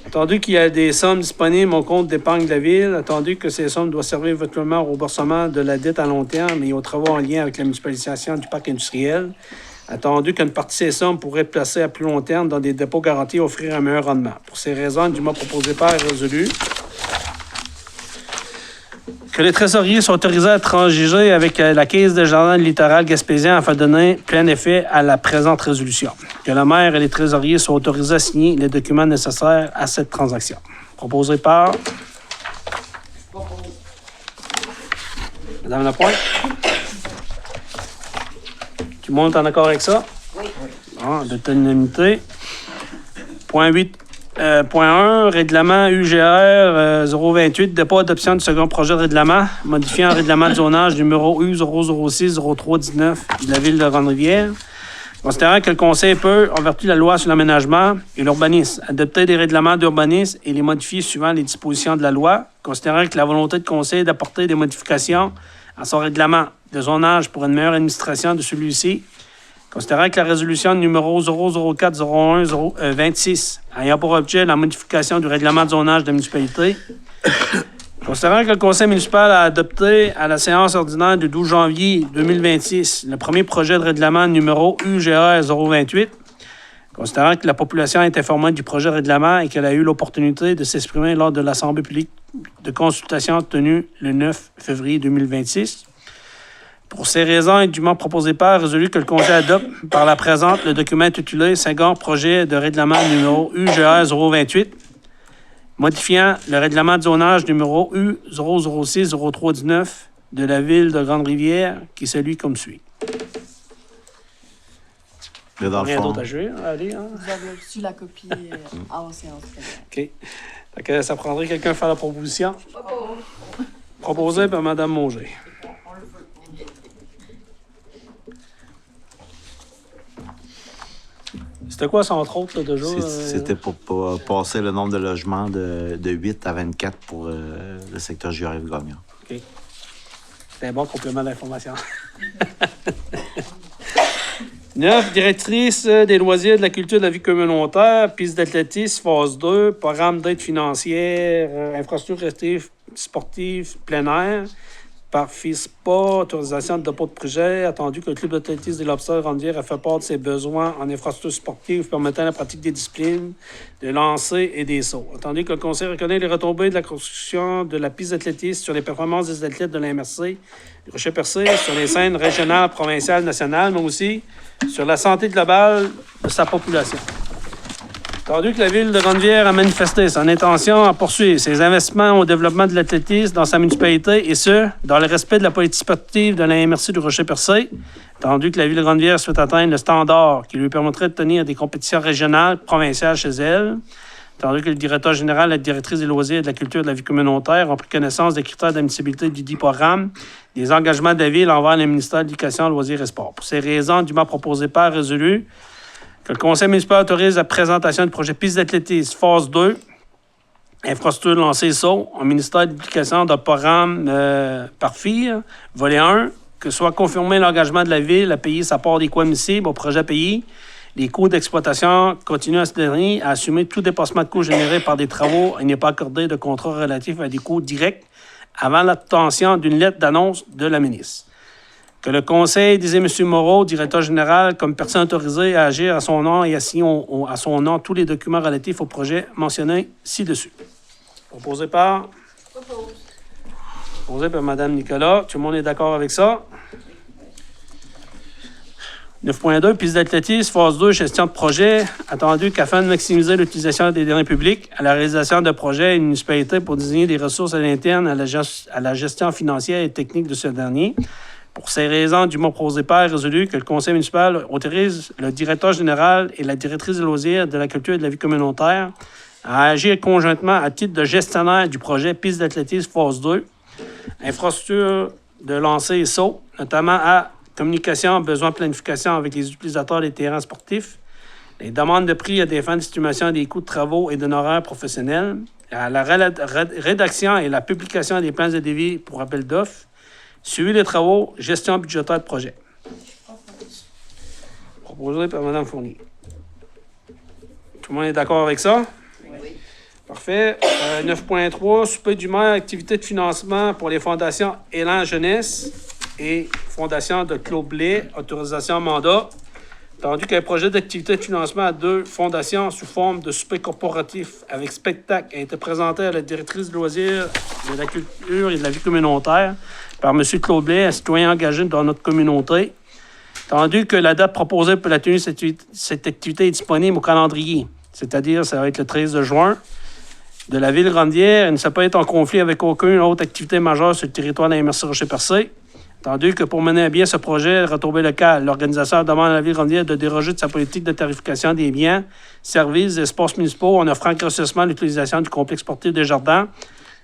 Attendu qu'il y a des sommes disponibles au compte d'épargne de la Ville, attendu que ces sommes doivent servir éventuellement au remboursement de la dette à long terme et aux travaux en lien avec la municipalisation du parc industriel, attendu qu'une partie de ces sommes pourrait être placée à plus long terme dans des dépôts garantis et offrir un meilleur rendement. Pour ces raisons, du moins proposé par est résolu que les trésoriers sont autorisés à transiger avec la Caisse de jardin littoral gaspésien afin de donner plein effet à la présente résolution. Que le maire et les trésoriers soient autorisés à signer les documents nécessaires à cette transaction. Proposé par Madame Lapointe. Tout le monde est en accord avec ça? Oui. Bon, de unanimité. Point 8. Point 1, règlement UGR 028, dépôt adoption du second projet de règlement, modifiant un règlement de zonage numéro U006-0319 de la ville de Grande-Rivière. Considérant que le Conseil peut, en vertu de la loi sur l'aménagement et l'urbanisme, adopter des règlements d'urbanisme et les modifier suivant les dispositions de la loi, considérant que la volonté du Conseil d'apporter des modifications à son règlement de zonage pour une meilleure administration de celui-ci, considérant que la résolution numéro 004-01-26 ayant pour objet la modification du règlement de zonage de la municipalité, considérant que le conseil municipal a adopté à la séance ordinaire du 12 janvier 2026 le premier projet de règlement numéro UGR 028, considérant que la population est informée du projet de règlement et qu'elle a eu l'opportunité de s'exprimer lors de l'Assemblée publique de consultation tenue le 9 février 2026, pour ces raisons, et dûment proposé par, résolu que le Conseil adopte par la présente le document intitulé Second projet de règlement numéro UGR 028, modifiant le règlement de zonage numéro U006-0319 de la ville de Grande-Rivière, qui est celui comme suit. Mais dans le Rien fond, d'autre à jouer, allez. Hein? Vous avez reçu la copie en séance. OK. Fait que ça prendrait quelqu'un faire la proposition. Proposé par Mme Mauger. C'était quoi, ça, entre autres, là, déjà? c'était pour passer le nombre de logements de 8 à 24 pour le secteur Giorgio-Gagnon. OK. C'est un bon complément d'information. 9. Directrice des loisirs, de la culture, de la vie communautaire, piste d'athlétisme, phase 2, programme d'aide financière, infrastructure sportive, plein air, par FISPA, autorisation de dépôt de projet, attendu que le club d'athlétisme des Lobsters Grande-Rivière a fait part de ses besoins en infrastructures sportives permettant la pratique des disciplines de lancer et des sauts. Attendu que le Conseil reconnaît les retombées de la construction de la piste d'athlétisme sur les performances des athlètes de la MRC, du Rocher-Percé, sur les scènes régionales, provinciales, nationales, mais aussi sur la santé globale de sa population. Attendu que la Ville de Grande-Rivière a manifesté son intention à poursuivre ses investissements au développement de l'athlétisme dans sa municipalité, et ce, dans le respect de la politique sportive de la MRC du Rocher-Percé, attendu que la Ville de Grande-Rivière souhaite atteindre le standard qui lui permettrait de tenir des compétitions régionales, provinciales chez elle, attendu que le directeur général, la directrice des loisirs et de la culture et de la vie communautaire ont pris connaissance des critères d'admissibilité du dit programme, des engagements de la Ville envers le ministère de l'Éducation, loisirs et sports. Pour ces raisons, dûment proposé par résolu, que le Conseil municipal autorise la présentation du projet piste d'athlétisme phase 2, infrastructure lancée saut, au ministère de l'Éducation de programme par FIR, volet 1, que soit confirmé l'engagement de la Ville à payer sa part des coûts admissibles au projet payé, les coûts d'exploitation continuent à ce dernier à assumer tout dépassement de coûts générés par des travaux et n'est pas accordé de contrat relatif à des coûts directs avant l'obtention d'une lettre d'annonce de la ministre. Que le Conseil désigne M. Moreau, directeur général, comme personne autorisée à agir à son nom et à signer à son nom tous les documents relatifs au projet mentionné ci-dessus. Proposé par Mme Nicolas. Tout le monde est d'accord avec ça? 9.2, piste d'athlétisme, phase 2, gestion de projet. Attendu qu'afin de maximiser l'utilisation des deniers publics à la réalisation de projets et une municipalité pour désigner des ressources à l'interne à la gestion financière et technique de ce dernier. Pour ces raisons, du mot proposé par résolu que le Conseil municipal autorise le directeur général et la directrice des loisirs, de la culture et de la vie communautaire à agir conjointement à titre de gestionnaire du projet piste d'athlétisme phase 2, infrastructure de lancer et saut, notamment à communication, besoin de planification avec les utilisateurs des terrains sportifs, les demandes de prix à des fins d'estimation des coûts de travaux et d'honoraires professionnels, à la rédaction et la publication des plans de devis pour appel d'offres, suivi des travaux, gestion budgétaire de projet. Proposé par Mme Fournier. Tout le monde est d'accord avec ça? Oui. Parfait. 9.3, souper du maire, activité de financement pour les fondations Élan Jeunesse et Fondation de Claude Blais, autorisation mandat. Tandis qu'un projet d'activité de financement à 2 fondations sous forme de souper corporatif avec spectacle a été présenté à la directrice de loisirs, de la culture et de la vie communautaire par M. Claude Blais, un citoyen engagé dans notre communauté, tandis que la date proposée pour la tenue de cette activité est disponible au calendrier, c'est-à-dire ça va être le 13 de juin, de la ville de Grande-Rivière. Elle ne s'est pas être en conflit avec aucune autre activité majeure sur le territoire de la MRC Rocher-Percé, tandis que pour mener à bien ce projet, retombée locale, l'organisateur demande à la ville de Grande-Rivière de déroger de sa politique de tarification des biens, services et espaces municipaux en offrant gracieusement l'utilisation du complexe sportif des Jardins,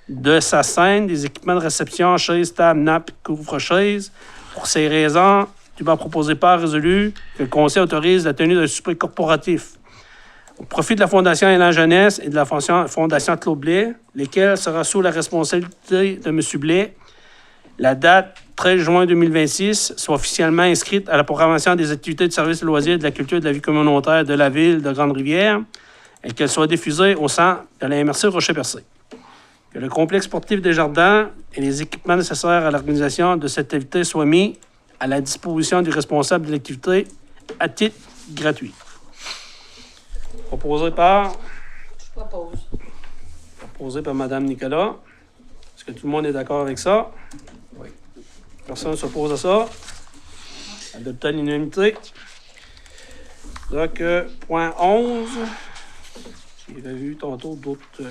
de sa scène, des équipements de réception, chaises, tables, nappes, couvre-chaises. Pour ces raisons, dûment proposé par résolu que le Conseil autorise la tenue d'un souper corporatif au profit de la Fondation Élan Jeunesse et de la Fondation Claude Blais, lesquels sera sous la responsabilité de M. Blais. La date 13 juin 2026 soit officiellement inscrite à la programmation des activités de services de loisirs, de la culture et de la vie communautaire de la ville de Grande-Rivière et qu'elle soit diffusée au sein de la MRC Rocher-Percé. Que le complexe sportif des Jardins et les équipements nécessaires à l'organisation de cette activité soient mis à la disposition du responsable de l'activité à titre gratuit. Proposé par Mme Nicolas. Est-ce que tout le monde est d'accord avec ça? Oui. Personne ne s'oppose à ça? Adopté à l'unanimité. Donc, point 11. J'avais vu tantôt d'autres...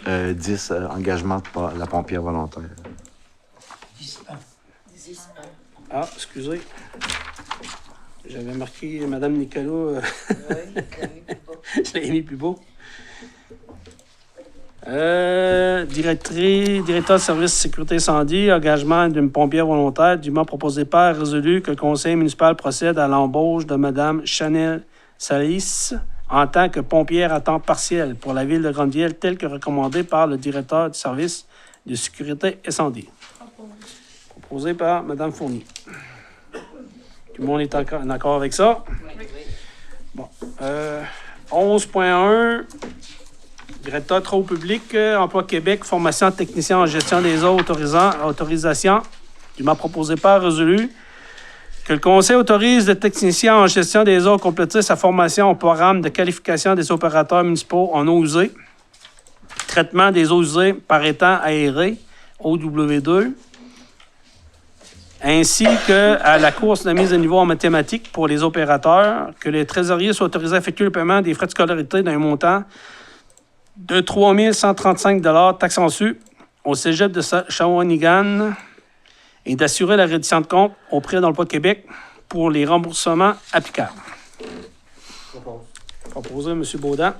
10, engagement de la pompière volontaire. 10. Ah, excusez. J'avais marqué Mme Nicolas. Je l'ai mis plus beau. Directeur de service sécurité incendie, engagement d'une pompière volontaire, dûment proposé par résolu que le conseil municipal procède à l'embauche de Mme Chanel Salis en tant que pompière à temps partiel pour la ville de Grande-Rivière, tel que recommandé par le directeur du service de sécurité incendie. Proposé par Mme Fournier. Tout le monde est d'accord avec ça? Oui. Bon. 11.1, Directeur Travaux publics, Emploi Québec, formation technicien en gestion des eaux, autorisation, dûment proposé par résolu. Que le Conseil autorise le technicien en gestion des eaux à compléter sa formation au programme de qualification des opérateurs municipaux en eau usée, traitement des eaux usées par étang aéré, OW2, ainsi qu'à la course de mise à niveau en mathématiques pour les opérateurs, que les trésoriers soient autorisés à effectuer le paiement des frais de scolarité d'un montant de 3 135 $ taxes en su au cégep de Shawinigan et d'assurer la reddition de compte auprès d'Emploi Québec pour les remboursements applicables. Proposé, M. Baudin.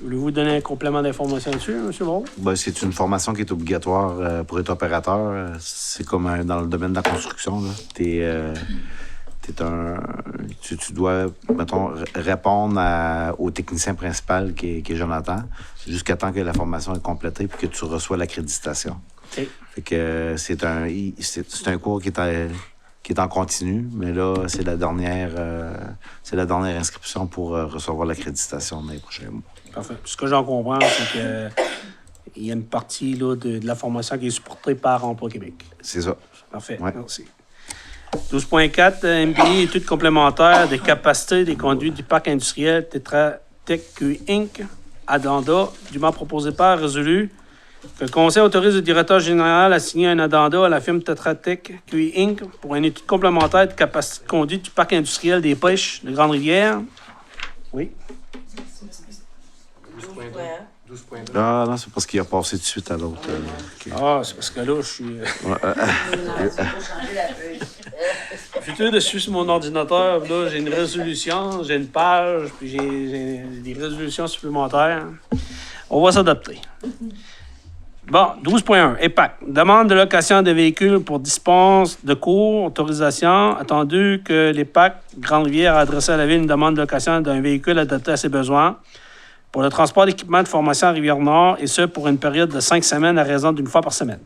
Voulez-vous donner un complément d'information dessus, M. Baudin? Ben, c'est une formation qui est obligatoire pour être opérateur. C'est comme dans le domaine de la construction. Là. Tu dois, mettons, répondre au technicien principal qui est Jonathan jusqu'à temps que la formation est complétée et que tu reçois l'accréditation. Okay. Fait que c'est un cours qui est en continu, mais là, c'est la dernière inscription pour recevoir l'accréditation dans les prochains mois. Parfait. Ce que j'en comprends, c'est qu'il y a une partie là, de la formation qui est supportée par Emploi Québec. C'est ça. Parfait. Ouais. Merci. 12.4, MBA, études complémentaires des capacités des conduites du parc industriel Tetra Tech QI Inc. à Danda, dûment proposé par résolu que le Conseil autorise le directeur général à signer un addenda à la firme Tetra Tech QI Inc. pour une étude complémentaire de capacité de conduite du parc industriel des pêches de Grande-Rivière. Oui. 12.2. Ah non, c'est parce qu'il a passé tout de suite à l'autre. OK. Ah, c'est parce que là, je suis... Plutôt de suivre sur mon ordinateur, là, j'ai une résolution, j'ai une page, puis j'ai des résolutions supplémentaires. On va s'adapter. Bon, 12.1, EPAC. Demande de location de véhicules pour dispense de cours, autorisation. Attendu que l'EPAC Grande-Rivière a adressé à la Ville une demande de location d'un véhicule adapté à ses besoins pour le transport d'équipement de formation à Rivière-Nord, et ce, pour une période de 5 semaines à raison d'une fois par semaine.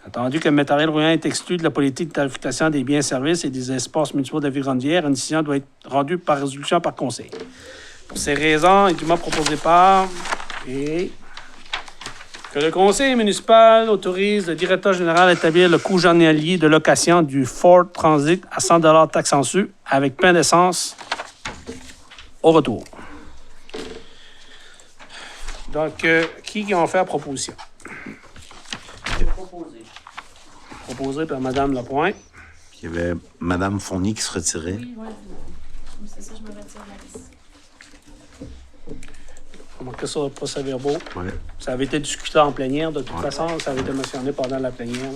Attendu que le matériel roulant est exclu de la politique de tarification des biens et services et des espaces municipaux de la Ville-Grande-Rivière, une décision doit être rendue par résolution par conseil. Pour ces raisons, il est proposé par... Et... que le conseil municipal autorise le directeur général à établir le coût journalier de location du Ford Transit à 100 $ taxes en su avec plein d'essence au retour. Donc, qui en fait la proposition? Proposé par Mme Lapointe. Il y avait Mme Fournier qui se retirait. Oui, c'est ça, je me retire de la liste. Remarquez ça dans le procès-verbaux. Ouais. Ça avait été discuté en plénière. De toute façon, ça avait été mentionné pendant la plénière.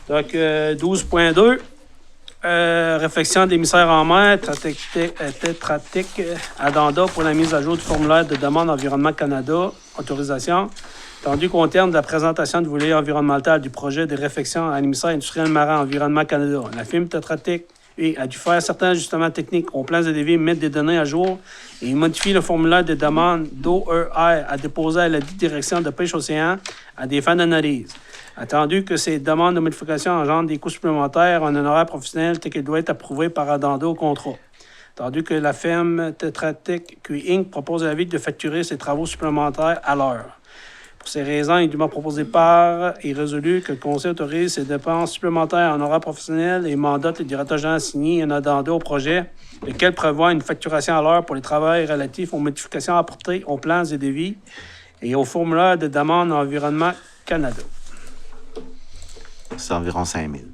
Donc, 12.2. Réflexion d'émissaire en mer, Tetra Tech à Danda pour la mise à jour du formulaire de demande Environnement Canada, autorisation. Tandis qu'au terme de la présentation du volet environnemental du projet de réflexion à l'émissaire industriel marin Environnement Canada, la firme Tetra Tech a dû faire certains ajustements techniques aux plans de devis, mettre des données à jour et modifier le formulaire de demande d'OER à déposer à la direction de pêche océan à des fins d'analyse. Attendu que ces demandes de modification engendrent des coûts supplémentaires en honoraires professionnels tel qu'il doit être approuvé par Adanda au contrat. Attendu que la firme Tetra Tech QI Inc. propose à la Ville de facturer ses travaux supplémentaires à l'heure. Pour ces raisons, il est dûment proposé par et résolu que le Conseil autorise ces dépenses supplémentaires en horaires professionnels et mandate le directeur général à signer un addenda au projet, lequel prévoit une facturation à l'heure pour les travaux relatifs aux modifications apportées aux plans et devis et au formulaire de demande Environnement Canada. C'est environ 5 000.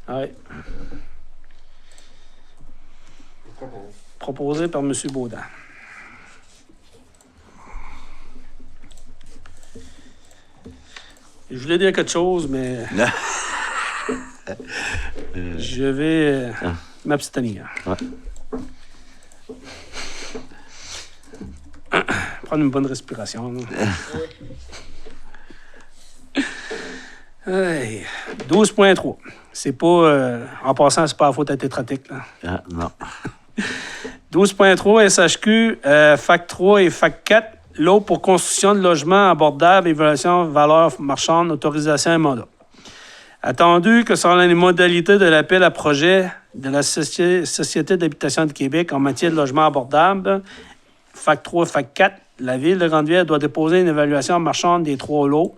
Oui. Proposé par M. Baudin. Je voulais dire quelque chose, mais je vais m'abstenir. Ouais. Prendre une bonne respiration. Hey. 12.3. C'est pas... en passant, c'est pas la faute à Tetra Tech, là. Ah, non. 12.3 SHQ, FAC 3 et FAC 4, l'eau pour construction de logements abordables, évaluation valeur marchande, autorisation et mandat. Attendu que selon les modalités de l'appel à projet de la Société d'habitation de Québec en matière de logement abordable, FAC 3, FAC 4, la Ville de Grande-Rivière doit déposer une évaluation marchande des 3 lots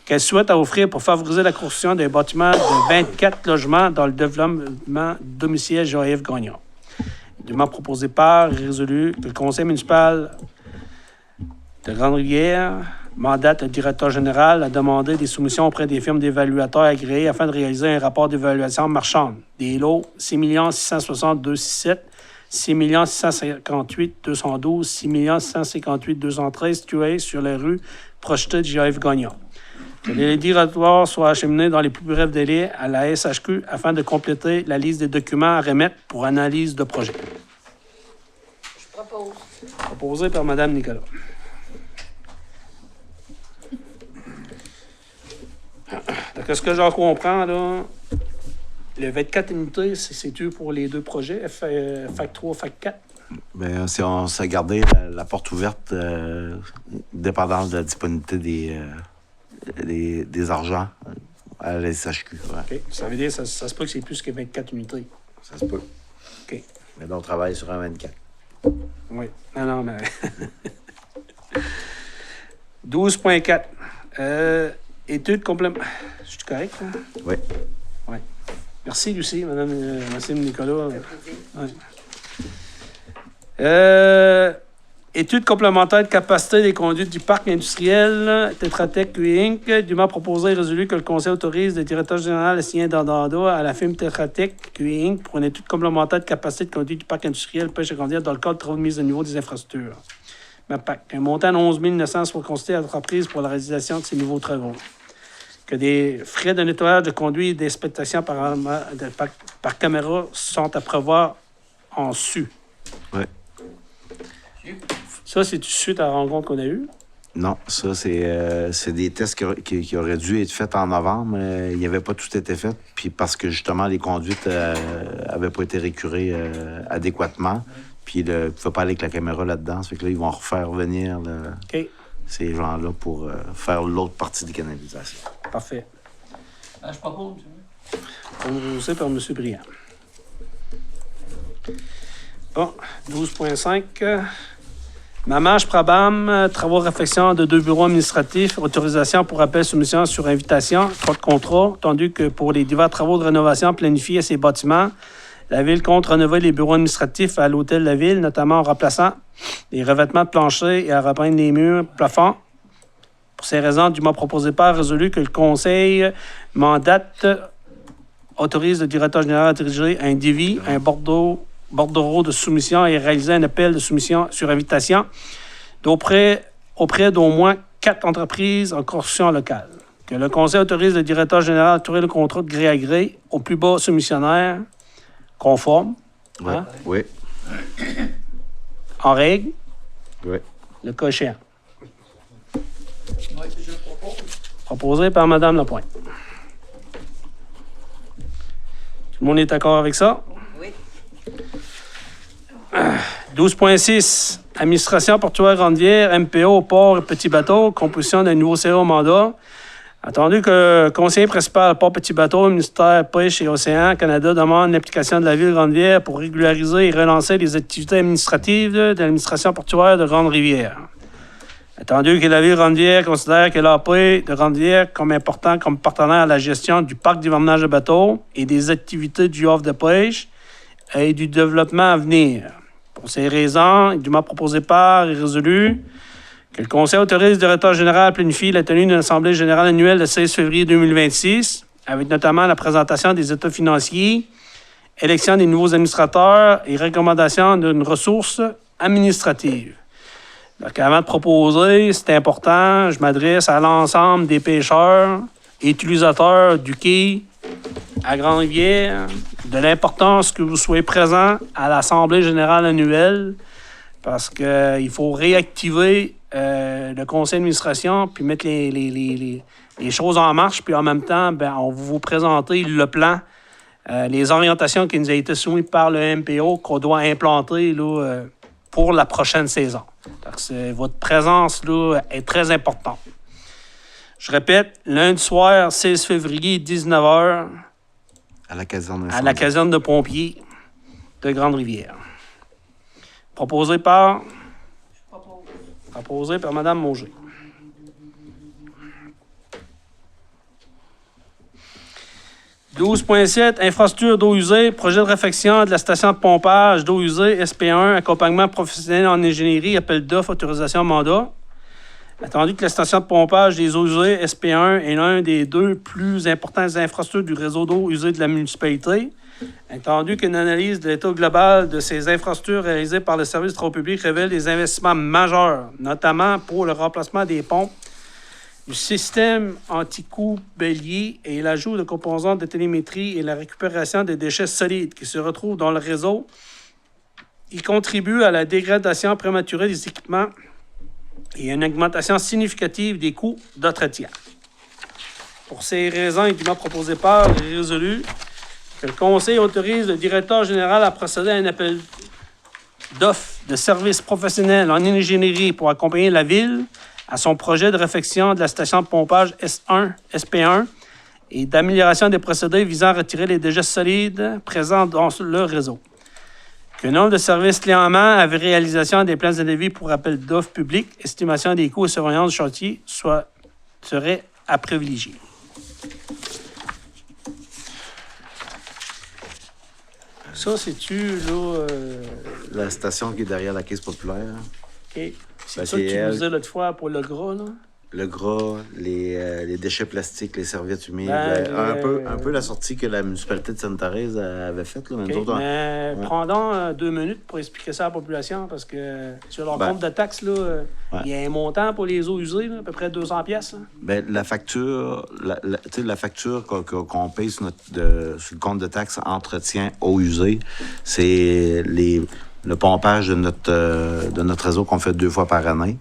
qu'elle souhaite offrir pour favoriser la construction d'un bâtiment de 24 logements dans le développement domiciliaire Jean-Yves Gagnon. Dûment proposé par et résolu que le Conseil municipal de Grande-Rivière mandate le directeur général à demander des soumissions auprès des firmes d'évaluateurs agréés afin de réaliser un rapport d'évaluation marchande. Des lots 6 660 267, 6 658 212, 6 658 213 situés sur les rues projetées de Jean-Yves Gagnon. Que les directoires soient acheminés dans les plus brefs délais à la SHQ afin de compléter la liste des documents à remettre pour analyse de projet. Je propose. Proposé par Mme Nicolas. Donc, ce que j'en comprends, là, le 24 unités, c'est-tu pour les deux projets, FAC 3, FAC 4? Bien, si on s'est gardé la porte ouverte, dépendant de la disponibilité des argents à la SHQ. Ouais. OK. Ça veut dire que ça se peut que c'est plus que 24 unités. Ça se peut. OK. Mais là, on travaille sur un 24. Oui. Non, mais... 12.4. Études complémentaires. Je suis correct, hein? Oui. Oui. Merci, Lucie, Mme Nicolas. Ouais. Études complémentaires de capacité des conduites du parc industriel Tetra Tech QI Inc. Dûment proposé et résolu que le Conseil autorise le directeur général Sien Dandanda à la firme Tetra Tech QI Inc. pour une étude complémentaire de capacité de conduite du parc industriel pêche secondaire dans le cadre de travaux de mise à niveau des infrastructures. MAPAC. Un montant de 11 900 soit constitué à l'entreprise pour la réalisation de ces nouveaux travaux. Que des frais de nettoyage de conduite et d'inspection par caméra sont à prévoir en su. Oui. Ça, c'est suite à la rencontre qu'on a eue. Non, ça, c'est des tests qui auraient dû être faits en novembre, mais il n'y avait pas tout été fait. Puis parce que, justement, les conduites n'avaient pas été récurées adéquatement. Puis il ne pouvait pas aller avec la caméra là-dedans. Ça fait que là, ils vont refaire venir ces gens-là pour faire l'autre partie des canalisations. Parfait. Je propose. Proposé par M. Briand. Bon, 12.5. Mamage Prabam, travaux de réflexion de 2 bureaux administratifs, autorisation pour appel soumission sur invitation, pas de contrat, tandis que pour les divers travaux de rénovation planifiés à ces bâtiments, la Ville compte rénover les bureaux administratifs à l'Hôtel de la Ville, notamment en remplaçant les revêtements de plancher et à repeindre les murs, plafonds. Pour ces raisons, du mot proposé par résolu que le Conseil mandate, autorise le directeur général à diriger un devis, un bordereau de soumission et réaliser un appel de soumission sur invitation auprès d'au moins 4 entreprises en construction locale. Que le Conseil autorise le directeur général à attirer le contrat de gré à gré au plus bas soumissionnaire conforme. Oui. Hein? Oui. En règle. Oui. Le cas échéant. Oui, je propose. Proposé par Mme Lapointe. Tout le monde est d'accord avec ça? Oui. 12.6. Administration portuaire Grande-Rivière, MPO, port et petits bateaux, composition d'un nouveau CA au mandat. Attendu que le conseiller principal port petit bateau, ministère Pêche et Océan Canada demande l'application de la Ville de Grande-Rivière pour régulariser et relancer les activités administratives de l'administration portuaire de Grande-Rivière. Attendu que la Ville de Grande-Rivière considère que l'AP de Grande-Rivière comme important comme partenaire à la gestion du parc d'hivernage de bateaux et des activités du offre de pêche et du développement à venir. Pour ces raisons, il m'a proposé par et résolu que le Conseil autorise le directeur général à planifier la tenue d'une assemblée générale annuelle le 16 février 2026, avec notamment la présentation des états financiers, élection des nouveaux administrateurs et recommandation d'une ressource administrative. Donc, avant de proposer, c'est important, je m'adresse à l'ensemble des pêcheurs et utilisateurs du quai à Grande-Rivière, de l'importance que vous soyez présents à l'Assemblée générale annuelle, parce qu'il faut réactiver le conseil d'administration, puis mettre les choses en marche, puis en même temps, on va vous présenter le plan, les orientations qui nous ont été soumises par le MPO qu'on doit implanter là, pour la prochaine saison. Donc, votre présence là, est très importante. Je répète, lundi soir, 16 février, 19h, À la caserne à la caserne de pompiers de Grande-Rivière. Proposé par Mme Mauger. « 12.7 Infrastructure d'eau usée, projet de réfection de la station de pompage d'eau usée SP1, accompagnement professionnel en ingénierie, appel d'offres, autorisation mandat. Attendu que la station de pompage des eaux usées SP1 est l'un des 2 plus importantes infrastructures du réseau d'eau usée de la municipalité. Attendu qu'une analyse de l'état global de ces infrastructures réalisée par le service de travaux publics révèle des investissements majeurs, notamment pour le remplacement des pompes, du système anti-coup bélier et l'ajout de composantes de télémétrie et la récupération des déchets solides qui se retrouvent dans le réseau. Il contribue à la dégradation prématurée des équipements et à une augmentation significative des coûts d'entretien. Pour ces raisons, il est proposé par et résolu que le Conseil autorise le directeur général à procéder à un appel d'offres de services professionnels en ingénierie pour accompagner la Ville à son projet de réfection de la station de pompage SP1 et d'amélioration des procédés visant à retirer les déchets solides présents dans le réseau. Que le nombre de services clés en main avec réalisation des plans de devis pour appel d'offres publics, estimation des coûts et surveillance du chantier serait à privilégier. Ça, c'est-tu, là... La station qui est derrière la caisse populaire. OK. C'est Ben, ça que c'est tu elle. nous disais l'autre fois pour le gras, là? Le gras, les déchets plastiques, les serviettes humides. Ben, Un peu la sortie que la municipalité de Sainte-Thérèse avait faite. Là, mais OK, nous autres, mais ouais. prendons 2 minutes pour expliquer ça à la population, parce que sur leur Ben, compte de taxes, là, ouais. il y a un montant pour les eaux usées, là, à peu près 200 pièces. ben, la facture, tu sais, la facture qu'on paye sur le compte de taxes entretien eau usée, c'est le pompage de notre réseau qu'on fait 2 fois par année.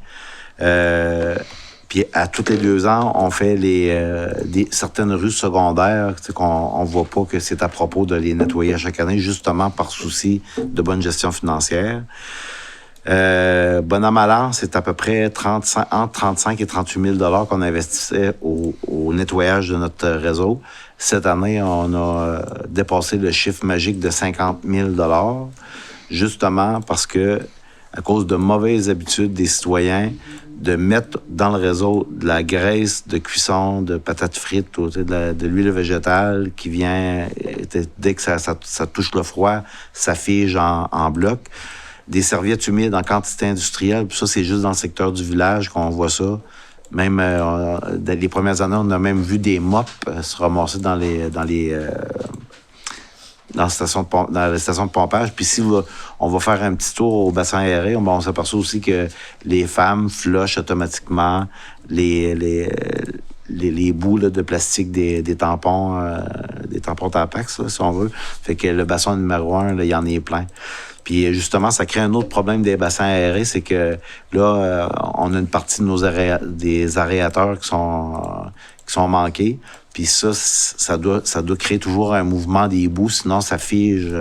Puis à tous les 2 ans, on fait certaines rues secondaires qu'on ne voit pas que c'est à propos de les nettoyer à chaque année, justement par souci de bonne gestion financière. Bon an, mal an, c'est à peu près entre 35 et 38 000 qu'on investissait au nettoyage de notre réseau. Cette année, on a dépassé le chiffre magique de 50 000 justement parce que, à cause de mauvaises habitudes des citoyens, de mettre dans le réseau de la graisse de cuisson, de patates frites, ou, de l'huile végétale qui vient, dès que ça touche le froid, ça fige en bloc. Des serviettes humides en quantité industrielle, puis ça, c'est juste dans le secteur du village qu'on voit ça. Même dans les premières années, on a même vu des mops se ramasser dans la station de pompage. Puis si on va faire un petit tour au bassin aéré, on s'aperçoit aussi que les femmes flushent automatiquement les bouts là, de plastique des tampons Tampax, là, si on veut. Fait que le bassin numéro 1, là, il y en est plein. Puis justement, ça crée un autre problème des bassins aérés, c'est que là, on a une partie de des aérateurs qui sont manqués. Puis ça doit créer toujours un mouvement des bouts, sinon ça fige.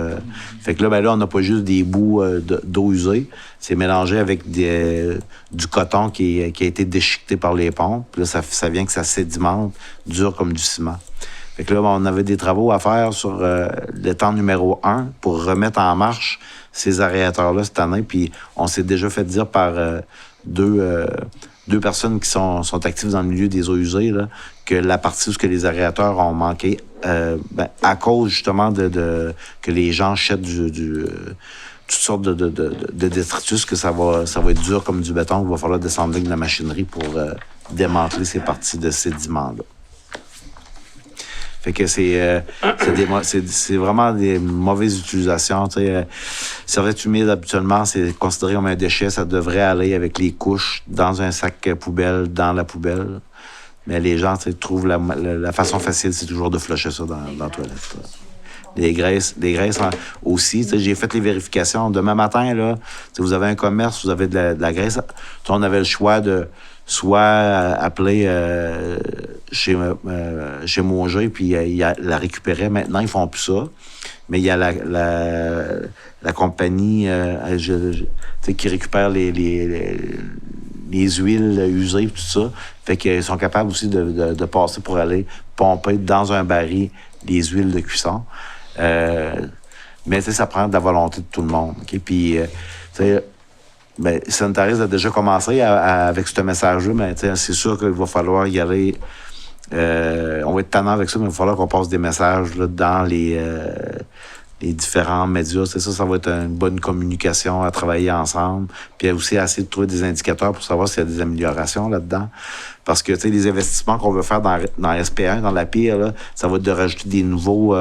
Fait que là, on n'a pas juste des bouts d'eau usée. C'est mélangé avec du coton qui a été déchiqueté par les pompes. Puis là, ça vient que ça sédimente, dur comme du ciment. Fait que là, on avait des travaux à faire sur l'étang numéro 1 pour remettre en marche ces aérateurs-là cette année. Puis on s'est déjà fait dire par deux personnes qui sont actives dans le milieu des eaux usées, là, que la partie où les aérateurs ont manqué, à cause justement que les gens jettent toutes sortes de détritus, que ça va être dur comme du béton, il va falloir descendre avec de la machinerie pour démanteler ces parties de sédiments-là. Fait que c'est vraiment des mauvaises utilisations. Serviette humide, habituellement, c'est considéré comme un déchet. Ça devrait aller avec les couches dans un sac poubelle, dans la poubelle. Mais les gens trouvent la façon facile, c'est toujours de flusher ça dans la toilette. Les graisses aussi. J'ai fait les vérifications. Demain matin, là, vous avez un commerce, vous avez de la graisse. On avait le choix de soit appeler chez Mauger, puis la récupérer. Maintenant, ils font plus ça. Mais il y a la compagnie qui récupère les huiles usées, tout ça. Fait qu'ils sont capables aussi de passer pour aller pomper dans un baril les huiles de cuisson. Mais ça prend de la volonté de tout le monde. Okay? Puis, Sanitaris a déjà commencé avec ce message-là, mais c'est sûr qu'il va falloir y aller. On va être tannant avec ça, mais il va falloir qu'on passe des messages là, dans les différents médias. Ça va être une bonne communication à travailler ensemble. Puis aussi à essayer de trouver des indicateurs pour savoir s'il y a des améliorations là-dedans. Parce que les investissements qu'on veut faire dans SP1, dans la pire, là, ça va être de rajouter des nouveaux.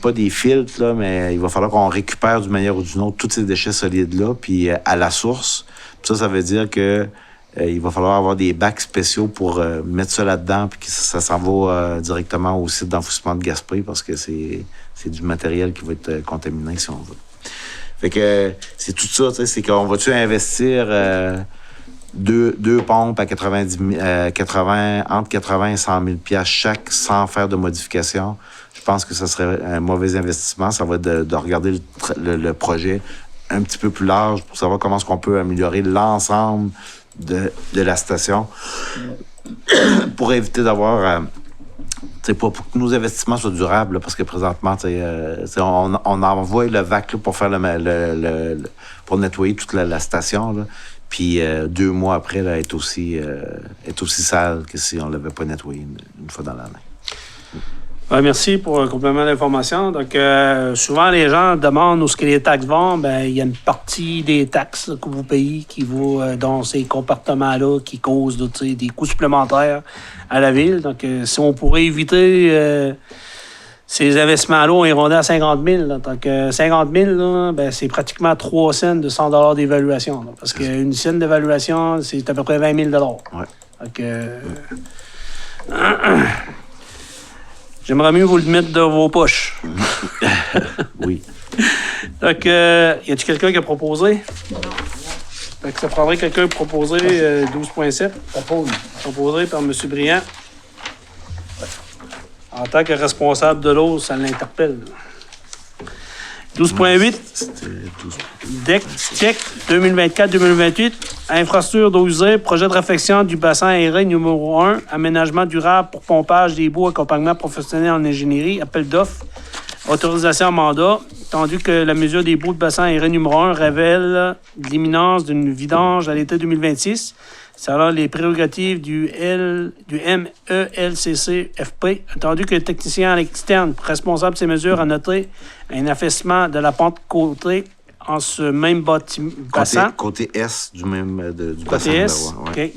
Pas des filtres, là, mais il va falloir qu'on récupère d'une manière ou d'une autre tous ces déchets solides-là, puis à la source. Puis ça veut dire que il va falloir avoir des bacs spéciaux pour mettre ça là-dedans, puis que ça s'en va directement au site d'enfouissement de Gaspé, parce que c'est du matériel qui va être contaminé, si on veut. Fait que c'est tout ça, c'est qu'on va-tu investir deux pompes à entre 80 et 100 000 $ chaque, sans faire de modification. Je pense que ce serait un mauvais investissement. Ça va être de regarder le projet un petit peu plus large pour savoir comment est-ce qu'on peut améliorer l'ensemble de la station pour éviter d'avoir... pour que nos investissements soient durables, là, parce que présentement, on envoie le VAC là, pour faire pour nettoyer toute la station, là, puis 2 mois après, là, est aussi sale que si on ne l'avait pas nettoyé une fois dans l'année. Merci pour le complément d'information. Donc, souvent, les gens demandent où ce que les taxes vont. Il y a une partie des taxes que vous payez qui va dans ces comportements-là qui causent des coûts supplémentaires à la ville. Donc, si on pourrait éviter ces investissements-là, on irondait à 50 000. Là. Donc, 50 000, là, c'est pratiquement 3 cents de 100 $ d'évaluation. Là, parce qu'une scène d'évaluation, c'est à peu près 20 000 $. Ouais. Donc, j'aimerais mieux vous le mettre dans vos poches. Oui. Donc, y a-t-il quelqu'un qui a proposé? Non. Donc, ça prendrait quelqu'un pour proposer 12.7. Proposé par M. Briand. En tant que responsable de l'eau, ça l'interpelle. 12.8. DEC 2024-2028. Infrastructure d'eau usée, projet de réfection du bassin aéré numéro 1, aménagement durable pour pompage des boues, accompagnement professionnel en ingénierie, appel d'offres, autorisation en mandat, tandis que la mesure des boues de bassin aéré numéro 1 révèle l'imminence d'une vidange à l'été 2026. Selon les prérogatives du MELCC-FP, attendu que le technicien externe responsable de ces mesures a noté un affaissement de la pente côté en ce même bassin. Côté S du même du Côté bassin. S, Ouais. OK.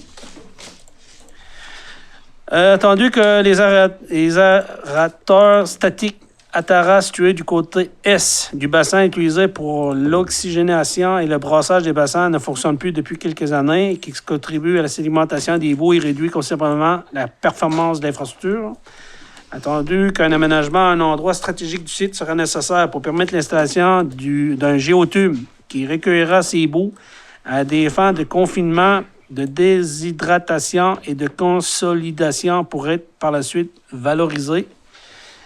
Attendu que les aérateurs statiques Atara, situé du côté S du bassin utilisé pour l'oxygénation et le brassage des bassins, ne fonctionne plus depuis quelques années et qui contribue à la sédimentation des boues et réduit considérablement la performance de l'infrastructure. Attendu qu'un aménagement à un endroit stratégique du site sera nécessaire pour permettre l'installation d'un géotube qui recueillera ces boues à des fins de confinement, de déshydratation et de consolidation pour être par la suite valorisé.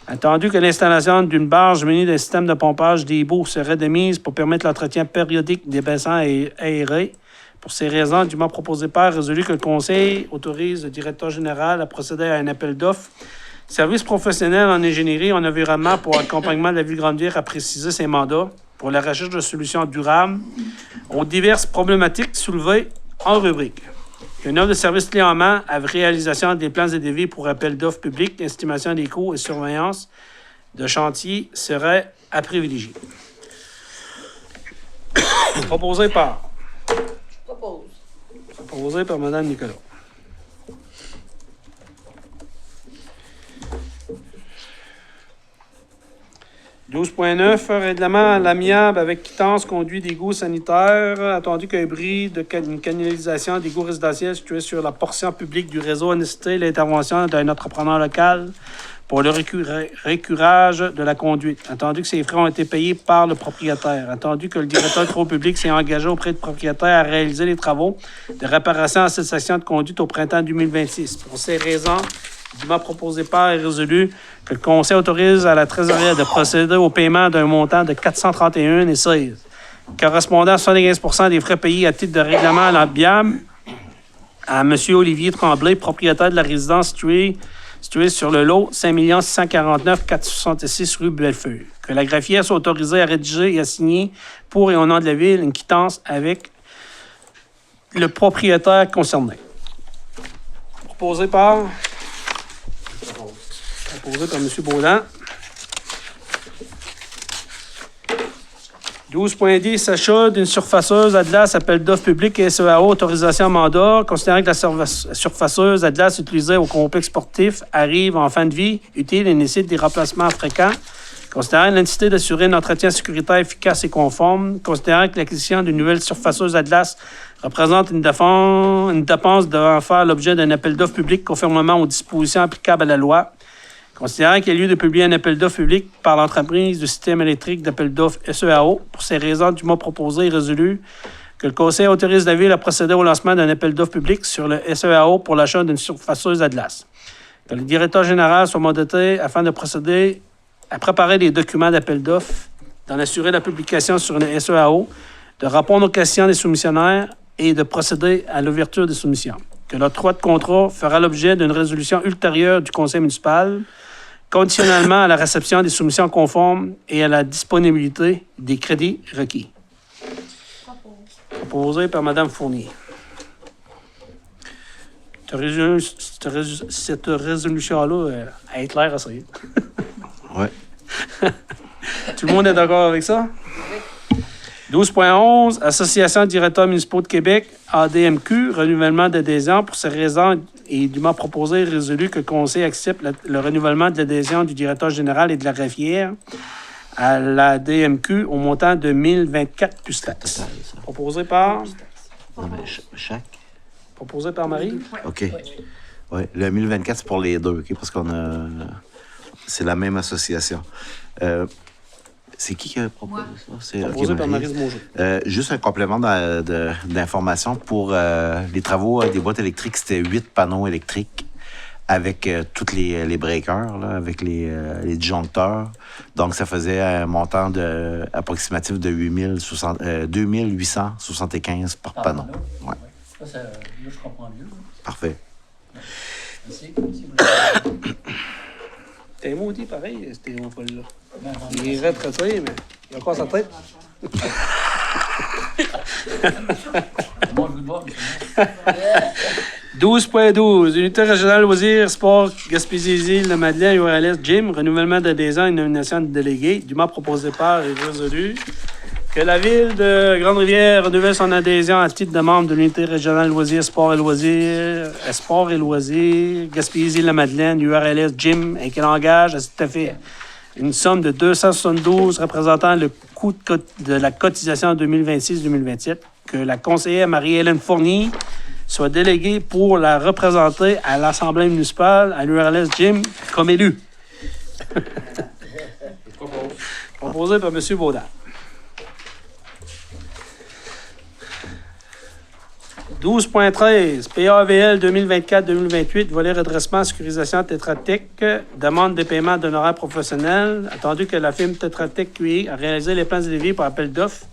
Attendu que l'installation d'une barge munie d'un système de pompage des boues serait de mise pour permettre l'entretien périodique des bassins aérés. Pour ces raisons, dûment proposé par résolu que le Conseil autorise le directeur général à procéder à un appel d'offres. Service professionnel en ingénierie en environnement pour accompagnement de la Ville de Grande-Ville a précisé ses mandats pour la recherche de solutions durables aux diverses problématiques soulevées en rubrique. Une offre de service clé en main avec réalisation des plans et devis pour appel d'offres publiques, estimation des coûts et surveillance de chantier serait à privilégier. Proposé par... Proposé par Mme Nicolas. « 12.9. Règlement à l'amiable avec quittance conduit d'égouts sanitaires. Attendu qu'un bris d'une canalisation d'égouts résidentiels situé sur la portion publique du réseau a nécessité l'intervention d'un entrepreneur local pour le récurage de la conduite. Attendu que ces frais ont été payés par le propriétaire. Attendu que le directeur de travaux publics s'est engagé auprès du propriétaire à réaliser les travaux de réparation à cette section de conduite au printemps 2026. Pour ces raisons, dûment proposé par et résolu que le Conseil autorise à la Trésorière de procéder au paiement d'un montant de 431,16 correspondant à 75 des frais payés à titre de règlement à l'amiable à M. Olivier Tremblay, propriétaire de la résidence située sur le lot 5 649 466 rue Bellefeuille. Que la greffière soit autorisée à rédiger et à signer pour et au nom de la Ville une quittance avec le propriétaire concerné. Proposé par M. Baudin. 12.10, achat d'une surfaceuse Atlas, appel d'offres public et SEAO, autorisation à mandat. Considérant que la surfaceuse Atlas utilisée au complexe sportif arrive en fin de vie utile et nécessite des remplacements fréquents. Considérant la nécessité d'assurer un entretien sécuritaire efficace et conforme. Considérant que l'acquisition d'une nouvelle surfaceuse Atlas représente une dépense devant faire l'objet d'un appel d'offres public conformément aux dispositions applicables à la loi. Considérant qu'il y a lieu de publier un appel d'offres public par l'entreprise du système électrique d'appel d'offres SEAO, pour ces raisons du mot proposé et résolu, que le Conseil autorise la Ville à procéder au lancement d'un appel d'offres public sur le SEAO pour l'achat d'une surfaceuse Atlas. Que le directeur général soit mandaté afin de procéder à préparer les documents d'appel d'offres, d'en assurer la publication sur le SEAO, de répondre aux questions des soumissionnaires et de procéder à l'ouverture des soumissions. Que l'octroi de contrat fera l'objet d'une résolution ultérieure du Conseil municipal, conditionnellement à la réception des soumissions conformes et à la disponibilité des crédits requis. Proposé par Mme Fournier. Cette résolution-là, elle est claire à ça. Oui. Tout le monde est d'accord avec ça? 12.11, Association de directeurs municipaux de Québec, ADMQ, renouvellement d'adhésion. Pour ces raisons, et dûment proposé et résolu que le Conseil accepte le renouvellement de l'adhésion du directeur général et de la greffière à la DMQ au montant de 1024 plus taxes. Proposé par? Non, mais chaque. Proposé par Marie? OK. Oui, le 1024, c'est pour les deux, OK? Parce qu'on a. C'est la même association. C'est qui a proposé ça? C'est Proposé par Marie Mongeau. Juste un complément d'information pour les travaux des boîtes électriques, c'était 8 panneaux électriques avec tous les breakers, là, avec les disjoncteurs. Donc, ça faisait un montant approximatif de 2875 par panneau. Ouais. Ça, là, je comprends mieux. Parfait. Merci. T'es maudit pareil, c'était mon là. Ben, Il est retraité, mais il a encore sa tête. Bon, je veux te voir, mais 12.12, Unité régionale loisirs, sport, Gaspésie, Le Madeleine, URLS, Gym, renouvellement d'adhésion et nomination de délégués, dûment proposé par et résolu que la Ville de Grande-Rivière renouvelle son adhésion à titre de membre de l'Unité régionale loisirs, sport et loisirs, Gaspésie, La Madeleine, URLS, Gym, et qu'elle engage à cet effet une somme de 272 représentant le coût de la cotisation 2026-2027, que la conseillère Marie-Hélène Fournier soit déléguée pour la représenter à l'Assemblée municipale, à l'URLS Gym, comme élue. Proposé par M. Baudin. 12.13, PAVL 2024-2028, volet redressement, sécurisation Tetra Tech, demande de paiement d'honoraires professionnels, attendu que la firme Tetra Tech QI a réalisé les plans de devis par appel d'offres,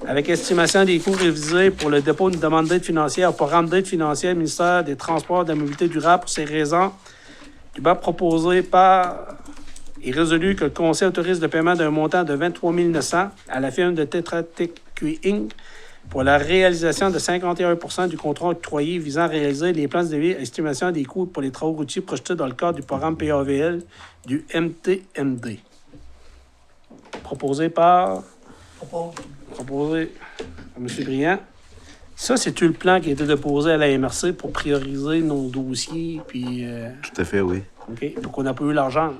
avec estimation des coûts révisés pour le dépôt d'une demande d'aide financière au programme d'aide financière du ministère des Transports et de la Mobilité durable. Pour ces raisons, du bas proposé par et résolu que le Conseil autorise le paiement d'un montant de 23 900 à la firme de Tetra Tech QI Inc. pour la réalisation de 51 du contrat octroyé visant à réaliser les plans de devis et estimation des coûts pour les travaux routiers projetés dans le cadre du programme PAVL du MTMD. Proposé par M. Briand. Ça, c'est-tu le plan qui a été déposé à la MRC pour prioriser nos dossiers? Puis, Tout à fait, oui. OK. Donc, on n'a pas eu l'argent.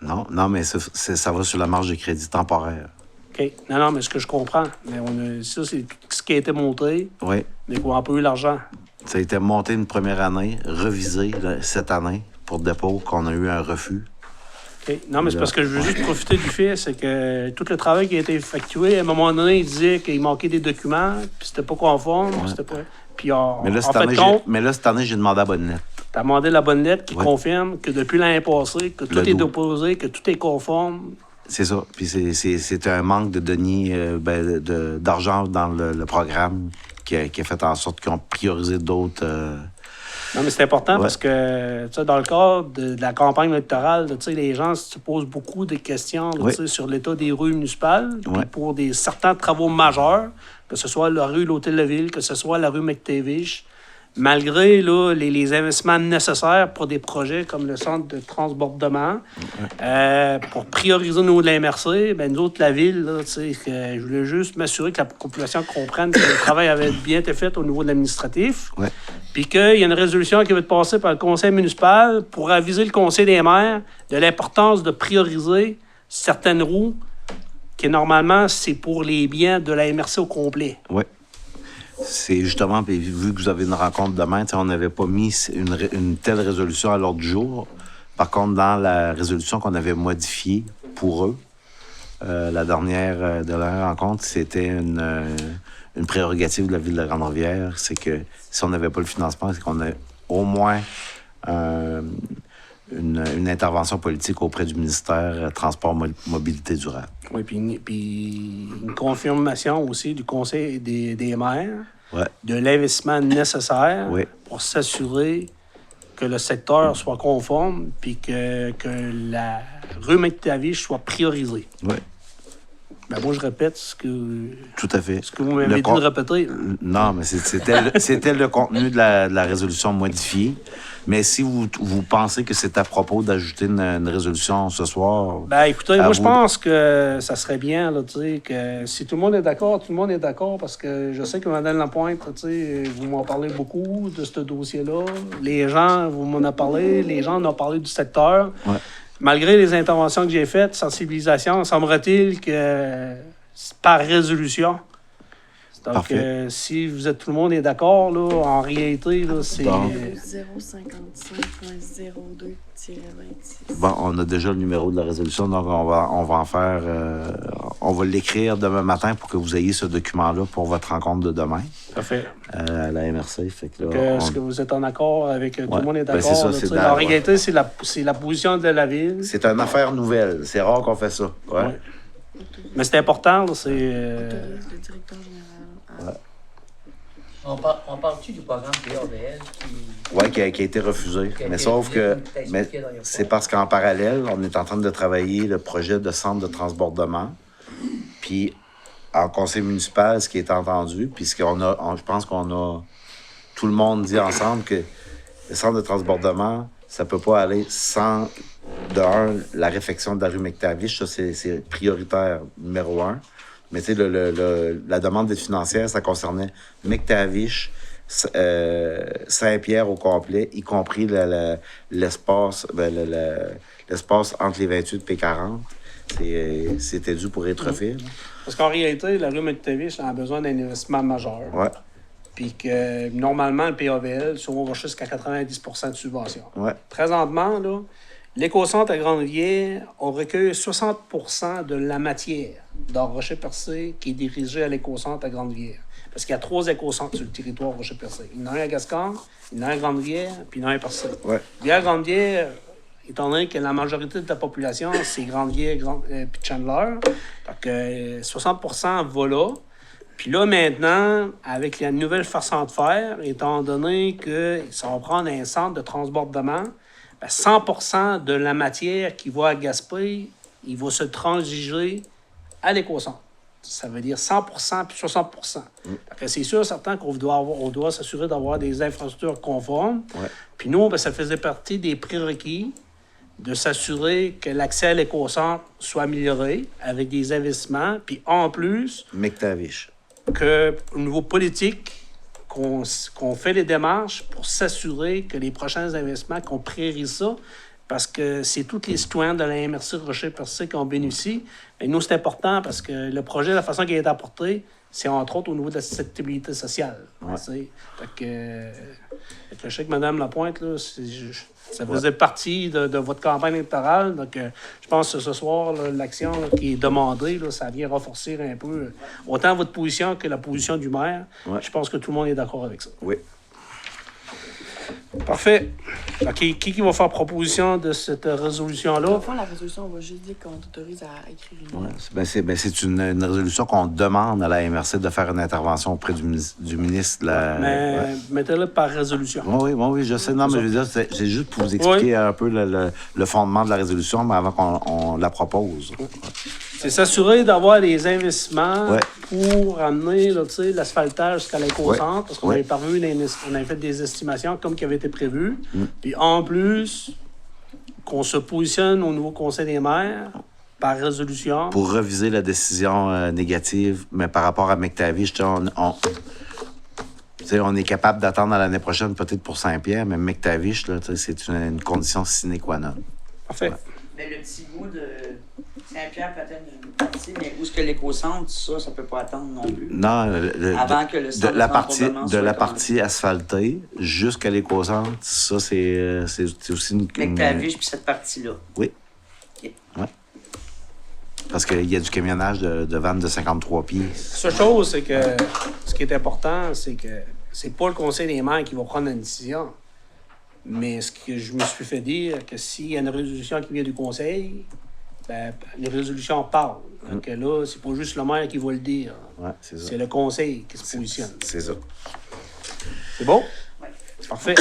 Non, mais ça va sur la marge de crédit temporaire. OK. Non, mais ce que je comprends. Mais ça, c'est ce qui a été monté, Oui. mais qu'on n'a pas eu l'argent. Ça a été monté une première année, revisé cette année pour dépôt, qu'on a eu un refus. OK. Non, mais c'est parce que je veux juste profiter du fait, c'est que tout le travail qui a été effectué, à un moment donné, il disait qu'il manquait des documents, puis c'était pas conforme, puis c'était pas... Puis Mais là, cette année, j'ai demandé à bonne lettre. T'as demandé la bonne lettre qui Ouais. confirme que depuis l'année passée, que tout est déposé, que tout est conforme. C'est ça. Puis c'est un manque de deniers, d'argent dans le programme qui a fait en sorte qu'ils ont priorisé d'autres... Non, mais c'est important Ouais. parce que, tu sais, dans le cadre de la campagne électorale, tu sais, les gens se posent beaucoup de questions là, Oui. tu sais, sur l'état des rues municipales. Puis Ouais. pour certains travaux majeurs, que ce soit la rue L'Hôtel-de-Ville, que ce soit la rue McTavish, malgré là, les investissements nécessaires pour des projets comme le centre de transbordement, pour prioriser au niveau de la MRC, ben, nous autres, la ville, là, tu sais, que je voulais juste m'assurer que la population comprenne que le travail avait bien été fait au niveau de l'administratif. Ouais. Puis qu'il y a une résolution qui va être passée par le conseil municipal pour aviser le conseil des maires de l'importance de prioriser certaines routes qui, normalement, c'est pour les biens de la MRC au complet. Oui. C'est justement, puis vu que vous avez une rencontre demain, on n'avait pas mis une telle résolution à l'ordre du jour. Par contre, dans la résolution qu'on avait modifiée pour eux, la dernière de la rencontre, c'était une prérogative de la Ville de Grande-Rivière. C'est que si on n'avait pas le financement, c'est qu'on a au moins une intervention politique auprès du ministère Transport Mobilité durable. Oui, puis une confirmation aussi du conseil des maires Ouais. de l'investissement nécessaire Oui. pour s'assurer que le secteur soit conforme puis que la rue McTavish soit priorisée. Oui, Ben, moi, je répète tout à fait. ce que vous m'avez Le dit con- de répéter. Non, mais c'était le contenu de la résolution modifiée. Mais si vous pensez que c'est à propos d'ajouter une résolution ce soir... Ben, écoutez, À moi, je vous. pense que ça serait bien, là, tu sais, que si tout le monde est d'accord, tout le monde est d'accord, parce que je sais que Mme Lapointe, tu sais, vous m'en parlez beaucoup de ce dossier-là. Les gens, vous m'en avez parlé, les gens en ont parlé du secteur. Ouais. Malgré les interventions que j'ai faites, sensibilisation, semblerait-il que c'est par résolution. Donc, Parfait. si vous êtes tout le monde est d'accord, là, en réalité, là, c'est... Bon. 055.02-26. Bon, on a déjà le numéro de la résolution, donc on va en faire... on va l'écrire demain matin pour que vous ayez ce document-là pour votre rencontre de demain Parfait. à la MRC. Fait que là, Est-ce que vous êtes en accord avec... Tout Ouais. le monde est Ben, d'accord? c'est ça, là, c'est tu sais. dans- En réalité, c'est la position de la Ville. C'est une affaire nouvelle. C'est rare qu'on fait ça. Ouais. Ouais. Mais c'est important, là, c'est... Autorise le directeur général à... On parle-tu du programme PAVL qui... Oui, qui a été refusé. Qui a Mais été sauf refusé, que comme t'as mais expliqué dans les c'est reports. parce qu'en parallèle, on est en train de travailler le projet de centre de transbordement. Puis en conseil municipal, ce qui est entendu, puis je pense qu'on a tout le monde dit ensemble que le centre de transbordement, ça peut pas aller sans, la réfection de la rue McTavish. Ça, c'est prioritaire numéro 1. Mais tu sais, la demande d'aide financière, ça concernait McTavish, Saint-Pierre au complet, y compris l'espace l'espace entre les 28 et 40. C'était dû pour être refait. là. Parce qu'en réalité, la rue McTavish a besoin d'un investissement majeur. Ouais, Puis que, normalement, le PAVL, souvent, va jusqu'à 90% de subvention. ouais, Présentement, là, l'éco-centre à Grande-Rivière, on recueille 60% de la matière dans Rocher-Percé qui est dirigée à l'éco-centre à Grande-Rivière. Parce qu'il y a 3 éco-centres sur le territoire Rocher-Percé. Il y en a un à Gascon, il y en a un à Grande-Rivière, puis il y en a un à Percé. ouais. Puis à Grande-Rivière, étant donné que la majorité de la population, c'est Grande-Rivière puis Chandler, donc 60% va là. Puis là, maintenant, avec la nouvelle façon de faire, étant donné que ça va prendre un centre de transbordement, ben 100% de la matière qui va à Gaspé, il va se transiger à l'éco-centre. Ça veut dire 100% puis 60%. Fait que c'est sûr, certain qu'on doit s'assurer d'avoir des infrastructures conformes. Ouais. Puis nous, ben, ça faisait partie des prérequis de s'assurer que l'accès à l'éco-centre soit amélioré avec des investissements. Puis en plus, McTavish. qu'au niveau politique, qu'on fait les démarches pour s'assurer que les prochains investissements, qu'on priorise ça, parce que c'est tous les citoyens de la MRC Rocher-Percé qui en bénéficient. Et nous, c'est important parce que le projet, la façon qu'il est apporté, c'est entre autres au niveau de la susceptibilité sociale. Ouais. Tu sais. Fait que je sais que Mme Lapointe, là, ça faisait partie de votre campagne électorale. Donc, je pense que ce soir, là, l'action là, qui est demandée, là, ça vient renforcer un peu autant votre position que la position du maire. Ouais. Je pense que tout le monde est d'accord avec ça. Oui. Parfait. OK, qui va faire proposition de cette Dans résolution-là? le fond, la résolution, on va juste dire qu'on t'autorise à écrire une Ouais, c'est une résolution qu'on demande à la MRC de faire une intervention auprès du ministre de la... Mais Ouais. mettez-le par résolution. Oui, je sais. Non, mais je veux dire, c'est juste pour vous expliquer un peu le fondement de la résolution, mais avant qu'on la propose. C'est s'assurer d'avoir des investissements Ouais. pour amener là, tu sais, l'asphaltage jusqu'à l'éco-centre, Ouais. parce qu'on Ouais. avait parvenu, on avait fait des estimations comme qui avait été prévu. Puis en plus, qu'on se positionne au nouveau Conseil des maires par résolution. Pour reviser la décision négative, mais par rapport à McTavish, tu sais, on est capable d'attendre à l'année prochaine peut-être pour Saint-Pierre, mais McTavish, là, tu sais, c'est une condition sine qua non. Parfait. Mais le petit bout de Saint-Pierre, peut-être une partie, mais où est-ce que l'éco-centre, ça peut pas attendre non plus. Non, Avant que le de centre la de partie, transbordement de soit la commencé. partie asphaltée jusqu'à l'éco-centre, ça, c'est aussi une... McTavish, puis cette partie-là. Oui. Ok. Ouais. Parce qu'il y a du camionnage de vannes de 53 pieds. La seule chose, c'est que ce qui est important, c'est que c'est pas le Conseil des maires qui va prendre une décision. Mais ce que je me suis fait dire, que s'il y a une résolution qui vient du Conseil, ben, les résolutions parlent. Donc là, c'est pas juste le maire qui va le dire. Ouais, c'est ça. C'est le Conseil qui se positionne. C'est ça. C'est bon? Ouais. Parfait.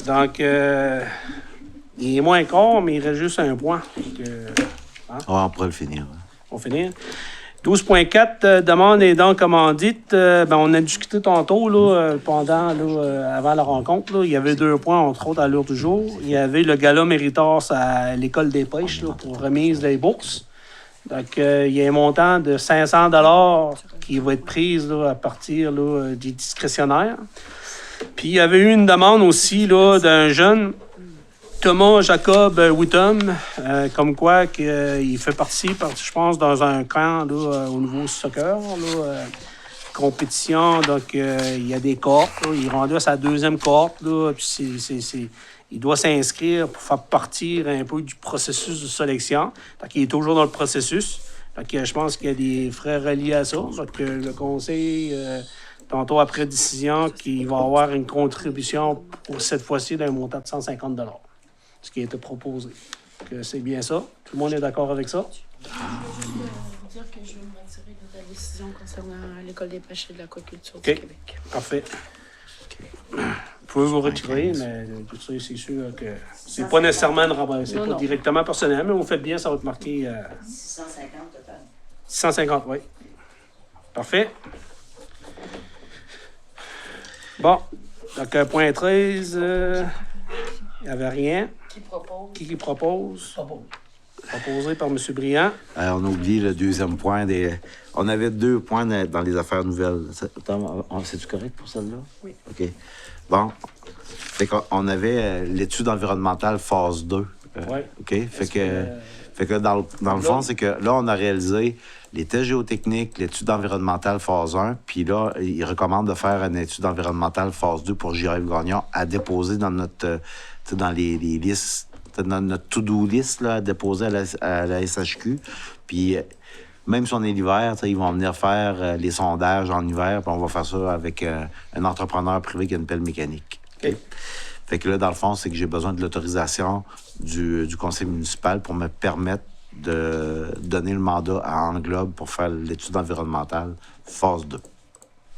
Donc, il est moins quart, mais il reste juste un point. Donc, On pourrait le finir. on va finir. 12.4, demande et dons commandites. On a discuté tantôt, là, avant la rencontre. Là, il y avait 2 points, entre autres, à l'heure du jour. Il y avait le gala Méritas à l'École des pêches là, pour remise des bourses. Donc, il y a un montant de 500 $ qui va être pris là, à partir là, des discrétionnaires. Puis, il y avait eu une demande aussi là, d'un jeune, Thomas Jacob Whittom, comme quoi il fait partie, je pense, dans un camp là, au niveau soccer, là, compétition. Donc, il y a des cohortes. Là, il est rendu à sa 2e cohorte. Là, puis il doit s'inscrire pour faire partir un peu du processus de sélection. Donc, il est toujours dans le processus. Donc, je pense qu'il y a des frais reliés à ça. Donc, le conseil, tantôt après décision, qu'il va avoir une contribution pour cette fois-ci d'un montant de 150 $. Ce qui a été proposé. Que c'est bien ça. Tout le monde est d'accord avec ça? Je veux dire que je vais me retirer de la décision concernant l'École des pêches et de l'aquaculture OK. du Québec. Parfait. Vous pouvez vous retirer, mais tout ça, c'est sûr que c'est pas nécessairement une rembourse. C'est Non, pas non. directement personnel, mais vous faites bien, ça va être marqué 650 total. 650, oui. Parfait. Bon. Donc, point 13, il n'y avait rien. Qui propose? Qui propose? Proposé par M. Briand. On a oublié le 2e point. On avait 2 points dans les affaires nouvelles. C'est-tu correct pour celle-là? Oui. OK. Bon. Fait qu'on avait l'étude environnementale phase 2. Ouais. OK? Fait que dans le fond, c'est que là, on a réalisé les tests géotechniques, l'étude environnementale phase 1, puis là, il recommande de faire une étude environnementale phase 2 pour J.F. Gagnon à déposer dans notre, dans les listes, dans notre to-do list, là, à déposer à la SHQ. Puis même si on est l'hiver, ils vont venir faire les sondages en hiver, puis on va faire ça avec un entrepreneur privé qui a une pelle mécanique. OK. Fait que là, dans le fond, c'est que j'ai besoin de l'autorisation du conseil municipal pour me permettre de donner le mandat à Englobe pour faire l'étude environnementale phase 2.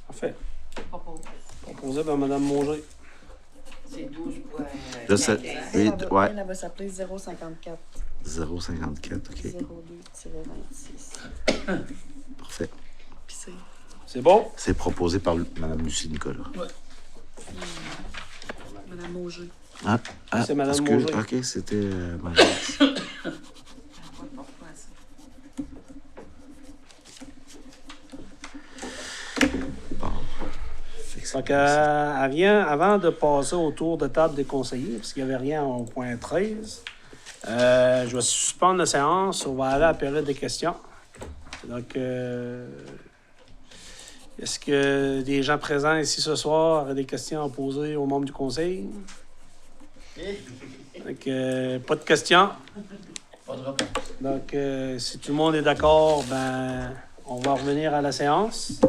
Parfait. Proposé par Mme Monger. C'est 12 points. Là, c'est... Elle, Ouais, elle va s'appeler 054 0,54, OK. 02-26. Parfait. Puis c'est C'est bon? C'est proposé par Mme Lucie Nicolas. Mme Auger. Ah, C'est Mme excuse, Monger. OK, c'était... Madame. Donc, avant de passer au tour de table des conseillers, parce qu'il n'y avait rien au point 13, je vais suspendre la séance. On va aller à la période des questions. Donc, est-ce que des gens présents ici ce soir auraient des questions à poser aux membres du conseil? Donc, pas de questions. Pas de réponse. Donc, si tout le monde est d'accord, ben, on va revenir à la séance.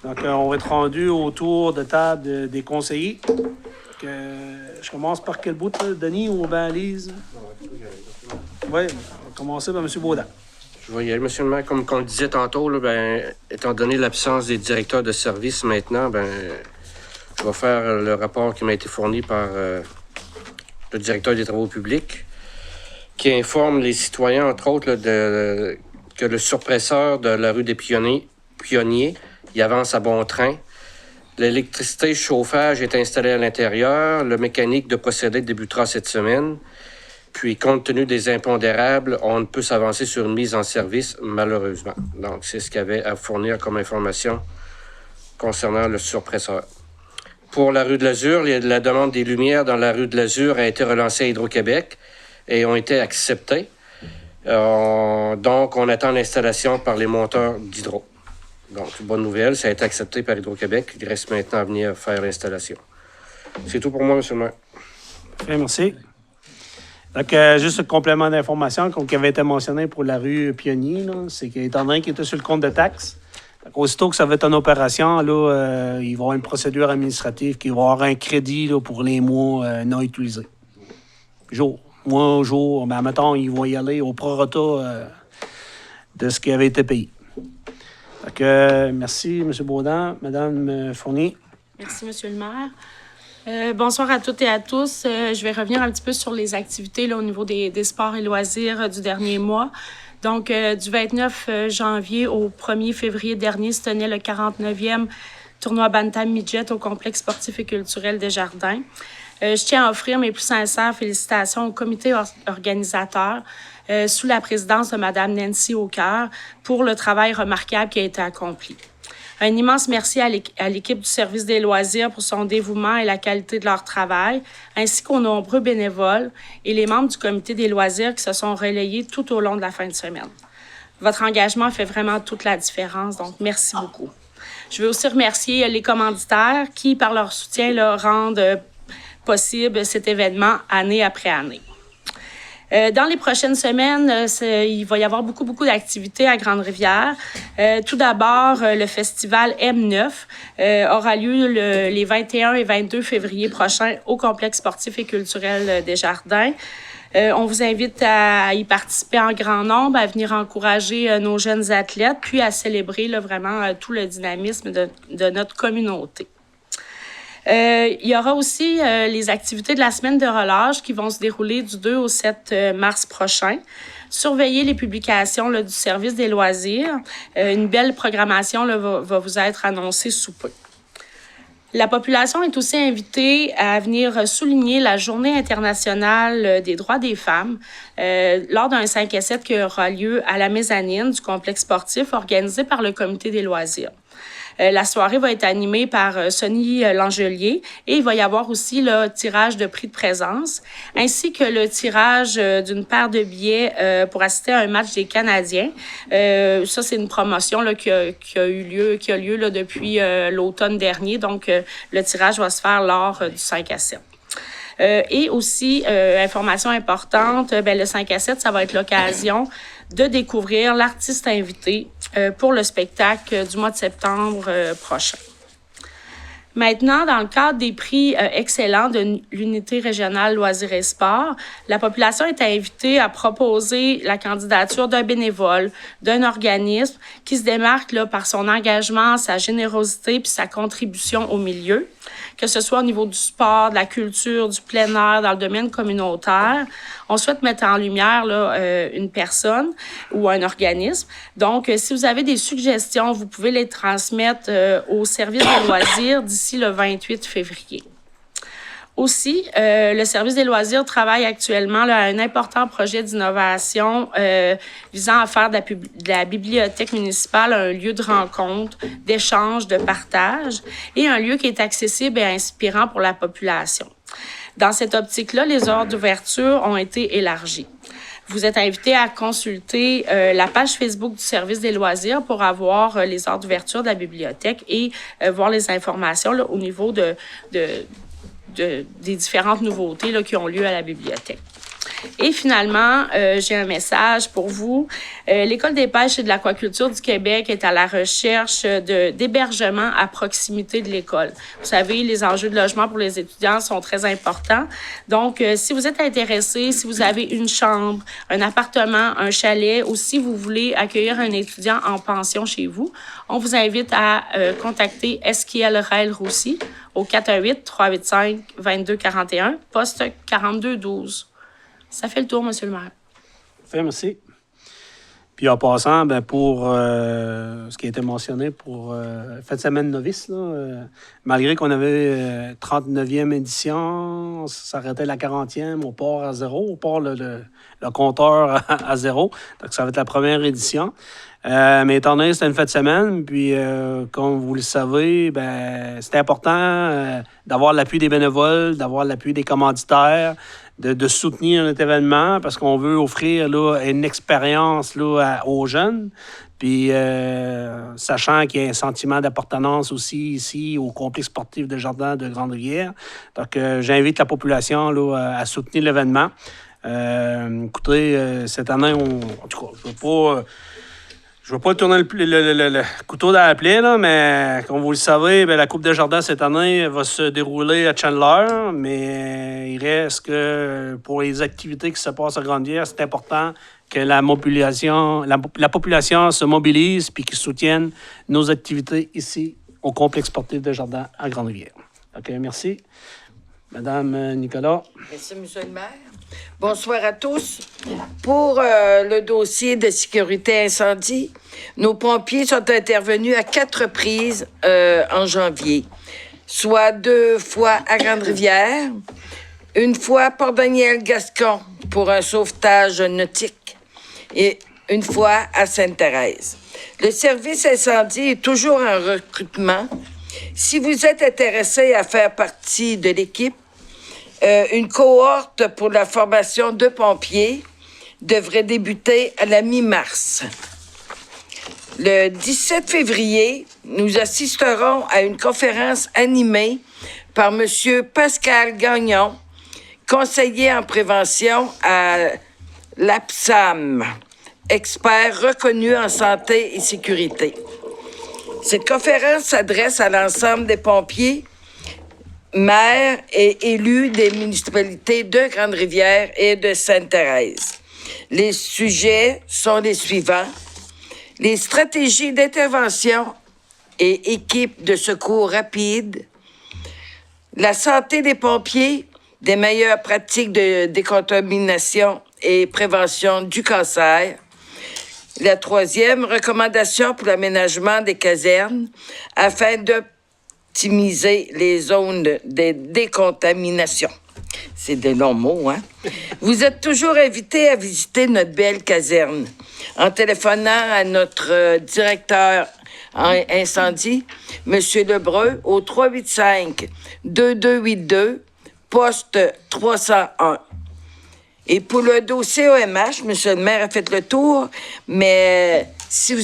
Donc, on va être rendu autour de table des conseillers. Je commence par quel bout, là, Denis ou bien Lise? Oui, on va commencer par M. Baudin. Je vais y aller, M. le maire. Comme on le disait tantôt, là, étant donné l'absence des directeurs de service maintenant, je vais faire le rapport qui m'a été fourni par le directeur des travaux publics, qui informe les citoyens, entre autres, là, que le surpresseur de la rue des Pionniers, il avance à bon train. L'électricité chauffage est installée à l'intérieur. Le mécanique de procédé débutera cette semaine. Puis, compte tenu des impondérables, on ne peut s'avancer sur une mise en service, malheureusement. Donc, c'est ce qu'il y avait à fournir comme information concernant le surpresseur. Pour la rue de l'Azur, la demande des lumières dans la rue de l'Azur a été relancée à Hydro-Québec et ont été acceptées. Donc, on attend l'installation par les monteurs d'Hydro. Donc, bonne nouvelle, ça a été accepté par Hydro-Québec. Il reste maintenant à venir faire l'installation. C'est tout pour moi, M. le maire. Parfait, merci. Donc, juste un complément d'information, comme qui avait été mentionné pour la rue Pionnier, là, c'est qu'étant donné qu'il était sur le compte de taxes, aussitôt que ça va être en opération, là, il va y avoir une procédure administrative qui va avoir un crédit là, pour les mois non utilisés. Mois au jour, mais admettons, ils vont y aller au prorata de ce qui avait été payé. Donc, merci, M. Baudin. Mme Fournier. Merci, M. le maire. Bonsoir à toutes et à tous. Je vais revenir un petit peu sur les activités là, au niveau des sports et loisirs du dernier mois. Donc, du 29 janvier au 1er février dernier, se tenait le 49e tournoi Bantam Midget au complexe sportif et culturel des Jardins. Je tiens à offrir mes plus sincères félicitations au comité organisateur sous la présidence de Mme Nancy Aucoeur pour le travail remarquable qui a été accompli. Un immense merci à l'équipe du service des loisirs pour son dévouement et la qualité de leur travail, ainsi qu'aux nombreux bénévoles et les membres du comité des loisirs qui se sont relayés tout au long de la fin de semaine. Votre engagement fait vraiment toute la différence, donc merci beaucoup. Je veux aussi remercier les commanditaires qui, par leur soutien, là, rendent possible cet événement année après année. Dans les prochaines semaines, il va y avoir beaucoup d'activités à Grande-Rivière. Tout d'abord, le festival M9 aura lieu les 21 et 22 février prochains au complexe sportif et culturel des Jardins. On vous invite à y participer en grand nombre, à venir encourager nos jeunes athlètes, puis à célébrer là, vraiment tout le dynamisme de notre communauté. Il y aura aussi les activités de la semaine de relâche qui vont se dérouler du 2 au 7 mars prochain. Surveillez les publications là, du service des loisirs. Une belle programmation là, va vous être annoncée sous peu. La population est aussi invitée à venir souligner la Journée internationale des droits des femmes lors d'un 5 à 7 qui aura lieu à la mezzanine du complexe sportif organisé par le comité des loisirs. La soirée va être animée par Sonny Langelier et il va y avoir aussi le tirage de prix de présence ainsi que le tirage d'une paire de billets pour assister à un match des Canadiens. Ça, c'est une promotion là, qui a lieu là, depuis l'automne dernier. Donc, le tirage va se faire lors du 5 à 7. Et aussi, information importante, le 5 à 7, ça va être l'occasion de découvrir l'artiste invité pour le spectacle du mois de septembre prochain. Maintenant, dans le cadre des prix excellents de l'unité régionale loisirs et sports, la population est invitée à proposer la candidature d'un bénévole, d'un organisme qui se démarque là, par son engagement, sa générosité puis sa contribution au milieu, que ce soit au niveau du sport, de la culture, du plein air, dans le domaine communautaire. On souhaite mettre en lumière là, une personne ou un organisme. Donc, si vous avez des suggestions, vous pouvez les transmettre au service des loisirs d'ici le 28 février. Aussi, le service des loisirs travaille actuellement là, à un important projet d'innovation visant à faire de la bibliothèque municipale un lieu de rencontre, d'échange, de partage et un lieu qui est accessible et inspirant pour la population. Dans cette optique-là, les heures d'ouverture ont été élargies. Vous êtes invité à consulter la page Facebook du service des loisirs pour avoir les heures d'ouverture de la bibliothèque et voir les informations là, au niveau des différentes nouveautés là, qui ont lieu à la bibliothèque. Et finalement, j'ai un message pour vous. L'École des pêches et de l'aquaculture du Québec est à la recherche d'hébergement à proximité de l'école. Vous savez, les enjeux de logement pour les étudiants sont très importants. Donc, si vous êtes intéressé, si vous avez une chambre, un appartement, un chalet, ou si vous voulez accueillir un étudiant en pension chez vous, on vous invite à contacter Esquiel Rail-Roussy au 418-385-2241, poste 4212. Ça fait le tour, Monsieur le maire. Parfait, merci. Puis en passant, ben, pour ce qui a été mentionné pour fin de semaine novice, là, malgré qu'on avait 39e édition, ça s'arrêtait la 40e, on part à zéro, on part le compteur à zéro. Donc ça va être la première édition. Mais étant donné que c'était une fin de semaine, puis comme vous le savez, ben, c'était important d'avoir l'appui des bénévoles, d'avoir l'appui des commanditaires, de soutenir notre événement parce qu'on veut offrir là, une expérience là, aux jeunes. Puis, sachant qu'il y a un sentiment d'appartenance aussi ici au complexe sportif de Jardin de Grande-Rivière. Donc, j'invite la population là, à soutenir l'événement. Écoutez, cette année, en tout cas, je ne veux pas tourner le couteau dans la plaie, là, mais comme vous le savez, bien, la Coupe des Jardins cette année va se dérouler à Chandler, mais il reste que pour les activités qui se passent à Grande-Rivière, c'est important que la population se mobilise et qu'ils soutiennent nos activités ici au complexe sportif des Jardins à Grande-Rivière. OK, merci. Madame Nicolas. Merci, Monsieur le maire. Bonsoir à tous. Pour le dossier de sécurité incendie, nos pompiers sont intervenus à 4 reprises en janvier, soit 2 fois à Grande-Rivière, une fois à Port-Daniel-Gascon pour un sauvetage nautique et une fois à Sainte-Thérèse. Le service incendie est toujours en recrutement. Si vous êtes intéressé à faire partie de l'équipe, une cohorte pour la formation de pompiers devrait débuter à la mi-mars. Le 17 février, nous assisterons à une conférence animée par M. Pascal Gagnon, conseiller en prévention à l'APSAM, expert reconnu en santé et sécurité. Cette conférence s'adresse à l'ensemble des pompiers, maires et élus des municipalités de Grande-Rivière et de Sainte-Thérèse. Les sujets sont les suivants. Les stratégies d'intervention et équipes de secours rapide, la santé des pompiers, des meilleures pratiques de décontamination et prévention du cancer. La 3e, recommandation pour l'aménagement des casernes afin d'optimiser les zones de décontamination. C'est des longs mots, hein? Vous êtes toujours invités à visiter notre belle caserne en téléphonant à notre directeur en incendie, M. Lebreu, au 385-2282, poste 301. Et pour le dossier OMH, M. le maire a fait le tour, mais si vous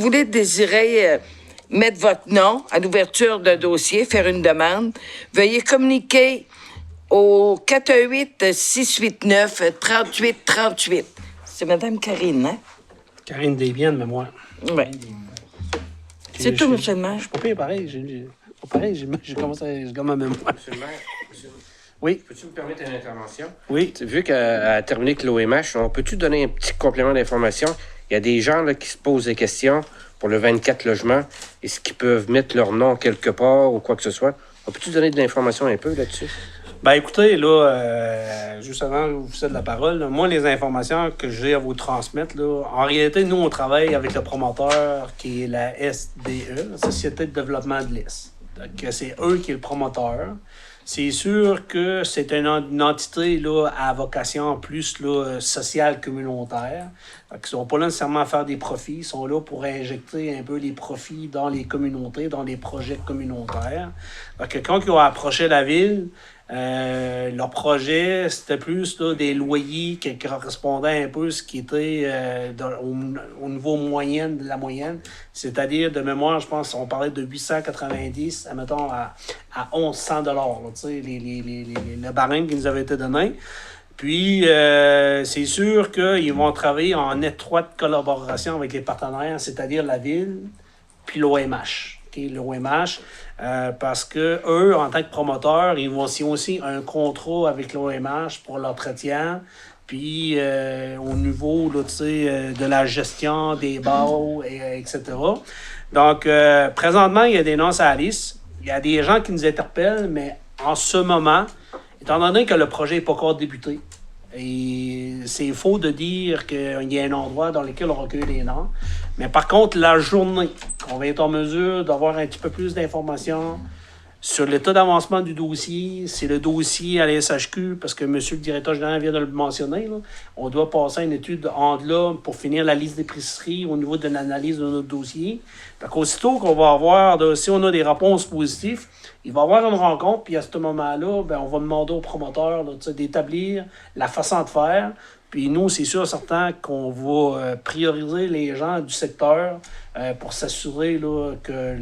voulez désirer mettre votre nom à l'ouverture d'un dossier, faire une demande, veuillez communiquer au 418-689-3838. C'est Mme Karine, hein? Karine Desbiens, mais moi. Oui. C'est tout, M. le maire. Je suis pas pire, pareil. J'ai commencé à ma mémoire. Monsieur le maire, Oui. peux-tu me permettre une intervention? Oui. Vu qu'elle a terminé avec l'OMH, on peut-tu donner un petit complément d'information? Il y a des gens là, qui se posent des questions pour le 24 logements. Est-ce qu'ils peuvent mettre leur nom quelque part ou quoi que ce soit? On peut-tu donner de l'information un peu là-dessus? Ben écoutez, là, juste avant que vous cède la parole, là, moi, les informations que j'ai à vous transmettre, là, en réalité, nous, on travaille avec le promoteur qui est la SDE, la Société de développement de l'Est. Donc, c'est eux qui est le promoteur. C'est sûr que c'est une entité là, à vocation plus là, sociale communautaire. Donc, ils ne sont pas là nécessairement à faire des profits. Ils sont là pour injecter un peu les profits dans les communautés, dans les projets communautaires. Donc, quand ils ont approché la ville, leur projet, c'était plus là, des loyers qui correspondaient un peu à ce qui était au niveau moyen de la moyenne. C'est-à-dire, de mémoire, je pense, on parlait de 890, admettons, à 1100 $, le barème qui nous avait été donné. Puis, c'est sûr qu'ils vont travailler en étroite collaboration avec les partenaires, c'est-à-dire la ville, puis l'OMH. L'OMH, parce que eux, en tant que promoteurs, ils ont aussi un contrat avec l'OMH pour l'entretien, puis au niveau là, de la gestion des baux, etc. Donc, présentement, il y a des noms à la liste. Il y a des gens qui nous interpellent, mais en ce moment, étant donné que le projet n'est pas encore débuté, et c'est faux de dire qu'il y a un endroit dans lequel on recueille les noms. Mais par contre, la journée, on va être en mesure d'avoir un petit peu plus d'informations sur l'état d'avancement du dossier. C'est le dossier à la SHQ, parce que M. le directeur général vient de le mentionner. Là. On doit passer à une étude en là pour finir la liste d'épiceries au niveau de l'analyse de notre dossier. Fait qu'aussitôt qu'on va avoir, si on a des réponses positives, il va y avoir une rencontre, puis à ce moment-là, ben, on va demander aux promoteurs là, d'établir la façon de faire. Puis nous, c'est sûr certain qu'on va prioriser les gens du secteur pour s'assurer là, que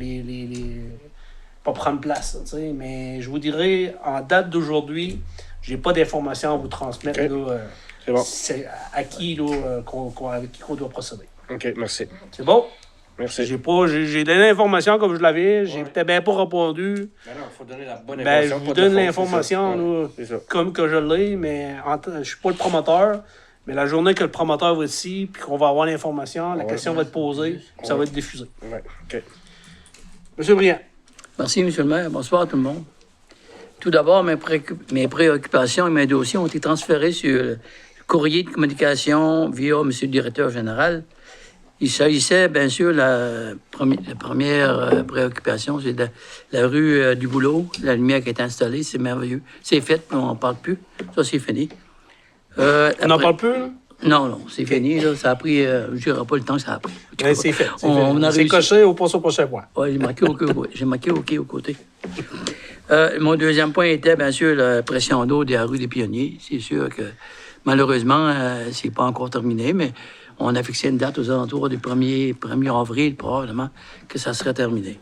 pas prendre place. Là, mais je vous dirais, en date d'aujourd'hui, j'ai pas d'informations à vous transmettre. Okay. Là, C'est bon. c'est à qui là, avec qui qu'on doit procéder. OK, merci. C'est bon? Merci. J'ai donné l'information comme je l'avais. J'ai peut-être bien pas répondu. Ben non, il faut donner la bonne Ben, information. je vous donne l'information là, C'est ça. comme que je l'ai, mais je suis pas le promoteur. Mais la journée que le promoteur va ici, puis qu'on va avoir l'information, la question va être posée, puis ça va être diffusé. Ouais, OK. Monsieur Briand. Merci, M. le maire. Bonsoir à tout le monde. Tout d'abord, mes préoccupations et mes dossiers ont été transférés sur le courrier de communication via M. le directeur général. Il s'agissait, bien sûr, la première préoccupation, c'est la rue du Boulot, la lumière qui est installée, c'est merveilleux. C'est fait, on n'en parle plus. Ça, c'est fini. On n'en parle plus, là? Non, c'est fini. Là. Ça a pris, je dirais pas le temps que ça a pris. Ben, c'est fait. On a c'est réussi. coché au prochain point. Oui, j'ai marqué OK au côté. Mon deuxième point était, bien sûr, la pression d'eau de la rue des Pionniers. C'est sûr que, malheureusement, c'est pas encore terminé, mais on a fixé une date aux alentours du 1er avril, probablement, que ça serait terminé.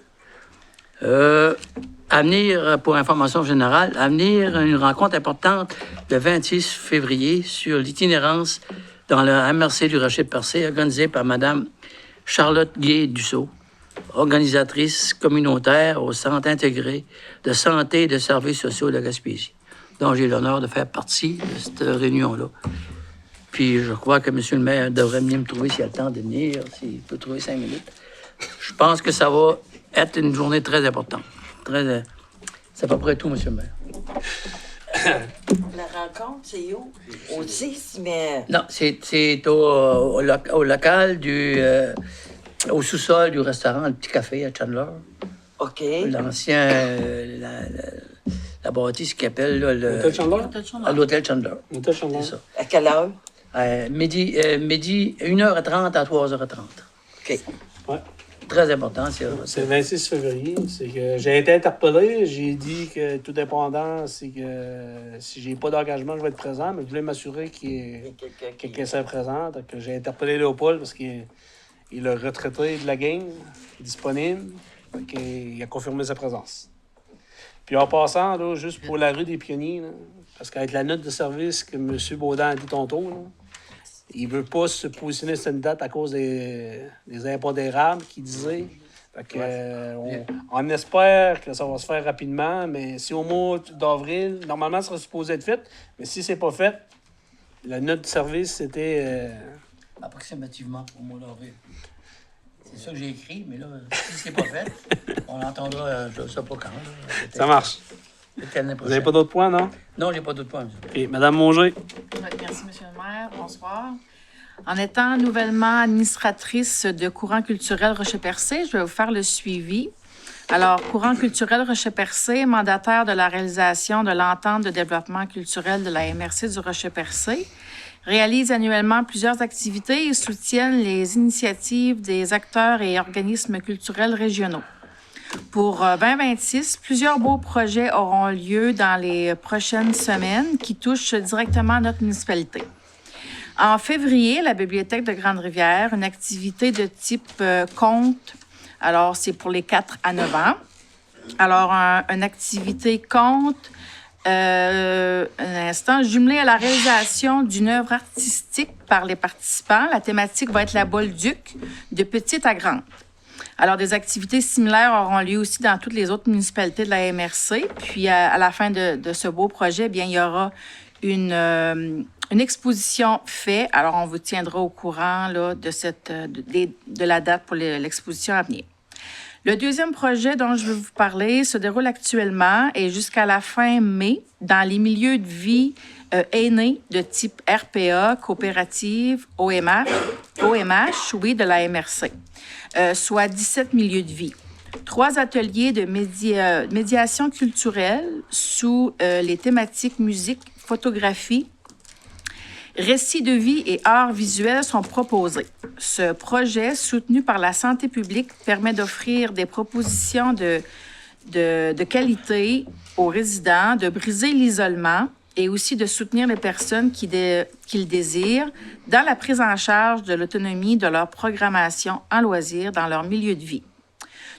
À venir, pour information générale, à venir, une rencontre importante le 26 février sur l'itinérance dans le MRC du Rocher-Percé, organisée par Mme Charlotte Gué-Dussault, organisatrice communautaire au Centre intégré de santé et de services sociaux de la Gaspésie, dont j'ai l'honneur de faire partie de cette réunion-là. Puis je crois que M. le maire devrait venir me trouver s'il a le temps de venir, s'il peut trouver 5 minutes. Je pense que ça va être une journée très importante. C'est à peu près tout, M. le maire. La rencontre, c'est où? Au 6, mais... Non, c'est au local au sous-sol du restaurant Le Petit Café à Chandler. OK. L'ancien... la bâtisse qui appelle là, L'hôtel Chandler? L'hôtel Chandler. L'hôtel Chandler. C'est ça. À quelle heure? Midi, 1h30 à 3h30. OK. Ouais. Très important, C'est le 26 février. C'est que j'ai été interpellé. J'ai dit que tout dépendant, c'est que si j'ai pas d'engagement, je vais être présent, mais je voulais m'assurer qu'il y ait quelqu'un soit présent. Donc, j'ai interpellé Léopold parce qu'il est le retraité de la gang, disponible. Donc, il a confirmé sa présence. Puis en passant, là, juste pour la rue des Pionniers, là, parce qu'avec la note de service que M. Baudin a dit tantôt, là, il ne veut pas se positionner sur une date à cause des impondérables qu'il disait. Fait que, on espère que ça va se faire rapidement, mais si au mois d'avril, normalement, ça serait supposé être fait, mais si c'est pas fait, la note de service, c'était... Approximativement au mois d'avril. C'est ça que j'ai écrit, mais là, si c'est pas fait, on l'entendra, je ne sais pas quand. Là, Ça marche. Vous n'avez pas d'autres points, non? Non, j'ai pas d'autres points. OK. Madame Mongé. Oui, merci, M. le maire. Bonsoir. En étant nouvellement administratrice de Courant culturel Rocher-Percé, je vais vous faire le suivi. Alors, Courant culturel Rocher-Percé, mandataire de la réalisation de l'entente de développement culturel de la MRC du Rocher-Percé, réalise annuellement plusieurs activités et soutiennent les initiatives des acteurs et organismes culturels régionaux. Pour 2026, plusieurs beaux projets auront lieu dans les prochaines semaines qui touchent directement notre municipalité. En février, la Bibliothèque de Grande-Rivière, une activité de type conte. Alors, c'est pour les 4 à 9 ans. Alors, une activité conte un instant, jumelé à la réalisation d'une œuvre artistique par les participants. La thématique va être la Bolduc, de petite à grande. Alors, des activités similaires auront lieu aussi dans toutes les autres municipalités de la MRC. Puis, à la fin de ce beau projet, bien, il y aura une exposition faite. Alors, on vous tiendra au courant là, de la date pour l'exposition à venir. Le deuxième projet dont je veux vous parler se déroule actuellement et jusqu'à la fin mai dans les milieux de vie aînés de type RPA, coopérative, OMH, oui, de la MRC, soit 17 milieux de vie. 3 ateliers de médiation culturelle sous les thématiques musique, photographie, récits de vie et arts visuels sont proposés. Ce projet, soutenu par la santé publique, permet d'offrir des propositions de qualité aux résidents, de briser l'isolement et aussi de soutenir les personnes qui le désirent dans la prise en charge de l'autonomie de leur programmation en loisirs dans leur milieu de vie.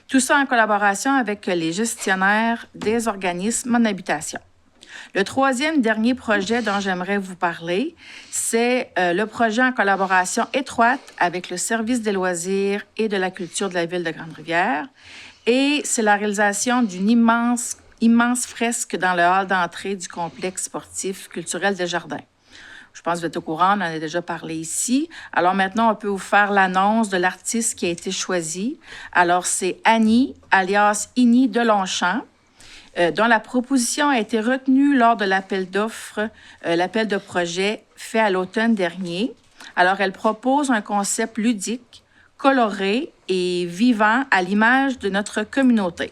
Tout ça en collaboration avec les gestionnaires des organismes en habitation. Le troisième dernier projet dont j'aimerais vous parler, c'est le projet en collaboration étroite avec le service des loisirs et de la culture de la Ville de Grande-Rivière. Et c'est la réalisation d'une immense fresque dans le hall d'entrée du complexe sportif culturel des Jardins. Je pense que vous êtes au courant, on en a déjà parlé ici. Alors maintenant, on peut vous faire l'annonce de l'artiste qui a été choisi. Alors, c'est Annie, alias Inni de Longchamp, dont la proposition a été retenue lors de l'appel d'offres, l'appel de projet fait à l'automne dernier. Alors, elle propose un concept ludique, coloré et vivant à l'image de notre communauté.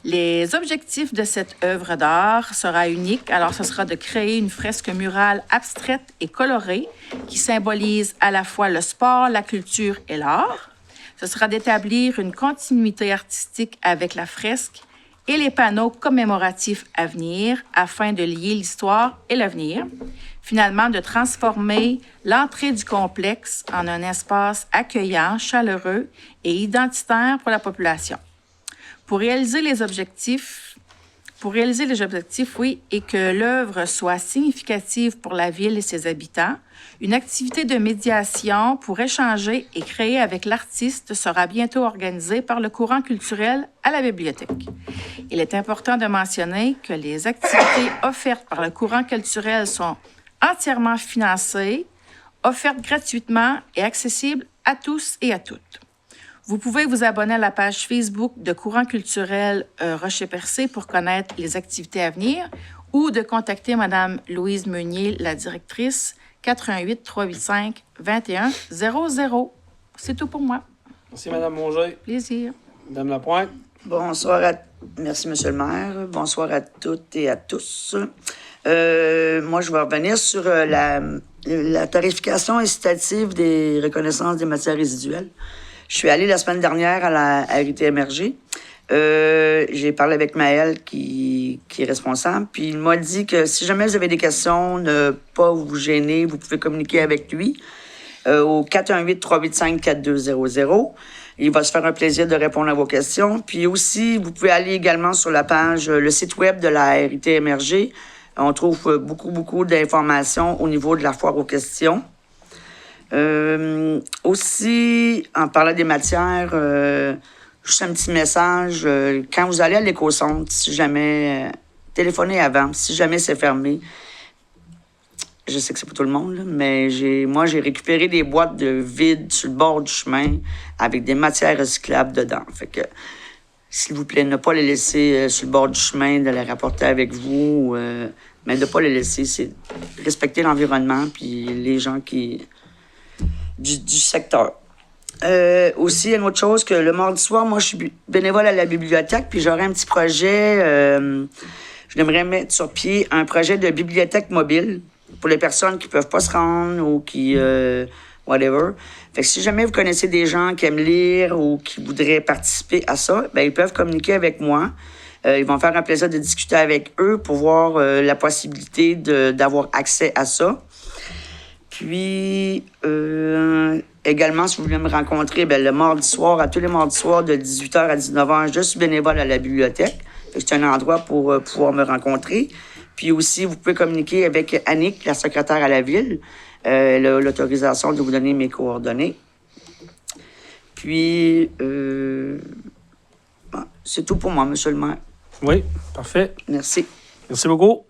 Les objectifs de cette œuvre d'art sera unique. Alors, ce sera de créer une fresque murale abstraite et colorée qui symbolise à la fois le sport, la culture et l'art. Ce sera d'établir une continuité artistique avec la fresque et les panneaux commémoratifs à venir afin de lier l'histoire et l'avenir. Finalement, de transformer l'entrée du complexe en un espace accueillant, chaleureux et identitaire pour la population. Pour réaliser les objectifs, oui, et que l'œuvre soit significative pour la ville et ses habitants, une activité de médiation pour échanger et créer avec l'artiste sera bientôt organisée par le courant culturel à la bibliothèque. Il est important de mentionner que les activités offertes par le courant culturel sont entièrement financées, offertes gratuitement et accessibles à tous et à toutes. Vous pouvez vous abonner à la page Facebook de Courant culturel Rocher-Percé pour connaître les activités à venir ou de contacter Mme Louise Meunier, la directrice, 88 385 21 00. C'est tout pour moi. Merci, Mme Mongeay. Plaisir. Mme Lapointe. Bonsoir Merci, M. le maire. Bonsoir à toutes et à tous. Moi, je vais revenir sur la tarification incitative des reconnaissances des matières résiduelles. Je suis allée la semaine dernière à la RIT-MRG. J'ai parlé avec Maël, qui est responsable, puis il m'a dit que si jamais vous avez des questions, ne pas vous gêner, vous pouvez communiquer avec lui au 418-385-4200. Il va se faire un plaisir de répondre à vos questions. Puis aussi, vous pouvez aller également sur la page, le site web de la RIT-MRG. On trouve beaucoup d'informations au niveau de la foire aux questions. Aussi, en parlant des matières, juste un petit message. Quand vous allez à l'éco-centre, si jamais, téléphonez avant, si jamais c'est fermé. Je sais que c'est pour tout le monde, là, mais moi, j'ai récupéré des boîtes de vide sur le bord du chemin avec des matières recyclables dedans. Fait que, s'il vous plaît, ne pas les laisser sur le bord du chemin, de les rapporter avec vous, mais de ne pas les laisser. C'est respecter l'environnement puis les gens du secteur. Aussi, une autre chose, que le mardi soir, moi, je suis bénévole à la bibliothèque, puis j'aurai un petit projet. Je devrais mettre sur pied un projet de bibliothèque mobile pour les personnes qui ne peuvent pas se rendre ou qui... whatever. Fait que si jamais vous connaissez des gens qui aiment lire ou qui voudraient participer à ça, bien, ils peuvent communiquer avec moi. Ils vont faire un plaisir de discuter avec eux pour voir la possibilité d'avoir accès à ça. Puis, également, si vous voulez me rencontrer, bien, le mardi soir, à tous les mardis soirs, de 18h à 19h, je suis bénévole à la bibliothèque. C'est un endroit pour pouvoir me rencontrer. Puis aussi, vous pouvez communiquer avec Annick, la secrétaire à la ville. Elle a l'autorisation de vous donner mes coordonnées. Puis, c'est tout pour moi, monsieur le maire. Oui, parfait. Merci. Merci beaucoup.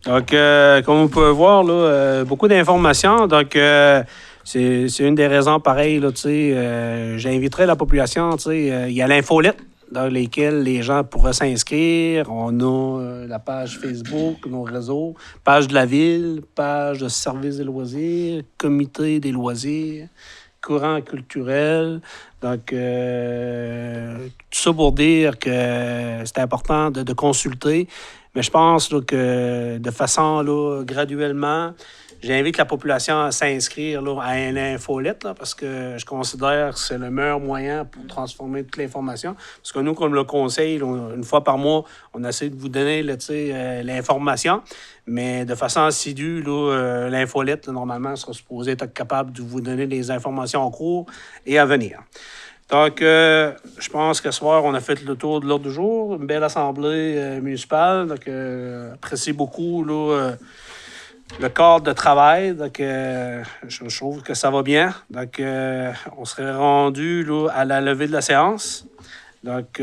Donc, comme vous pouvez voir, là, beaucoup d'informations. Donc, c'est une des raisons pareilles, là, tu sais, j'inviterai la population, tu sais, il y a l'infolette dans lesquelles les gens pourraient s'inscrire. On a la page Facebook, nos réseaux, page de la ville, page de service des loisirs, comité des loisirs, courant culturel. Donc, tout ça pour dire que c'est important de consulter. Mais je pense là, que de façon là, graduellement, j'invite la population à s'inscrire là, à une infolette là, parce que je considère que c'est le meilleur moyen pour transformer toute l'information. Parce que nous, comme le conseil, là, une fois par mois, on essaie de vous donner là, l'information. Mais de façon assidue, là, l'infolette, là, normalement, sera supposée être capable de vous donner des informations en cours et à venir. Donc, je pense que ce soir, on a fait le tour de l'ordre du jour. Une belle assemblée municipale. Donc, j'apprécie beaucoup là, le cadre de travail. Donc, je trouve que ça va bien. Donc, on serait rendu là, à la levée de la séance. Donc,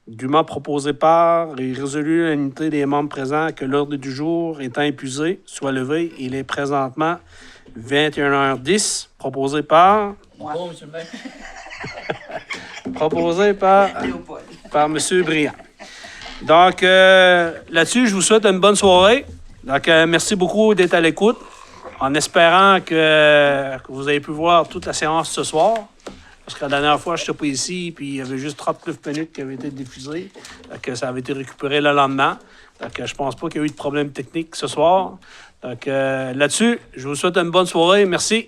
dûment proposé par et résolu à l'unité des membres présents que l'ordre du jour étant épuisé soit levé. Il est présentement 21h10, proposé par... Bon, monsieur le maire. Proposé par M. Briand. Donc, là-dessus, je vous souhaite une bonne soirée. Donc, merci beaucoup d'être à l'écoute, en espérant que vous avez pu voir toute la séance ce soir. Parce que la dernière fois, je n'étais pas ici, puis il y avait juste 39 minutes qui avaient été diffusées. Donc, ça avait été récupéré le lendemain. Donc, je pense pas qu'il y a eu de problème technique ce soir. Donc, là-dessus, je vous souhaite une bonne soirée. Merci.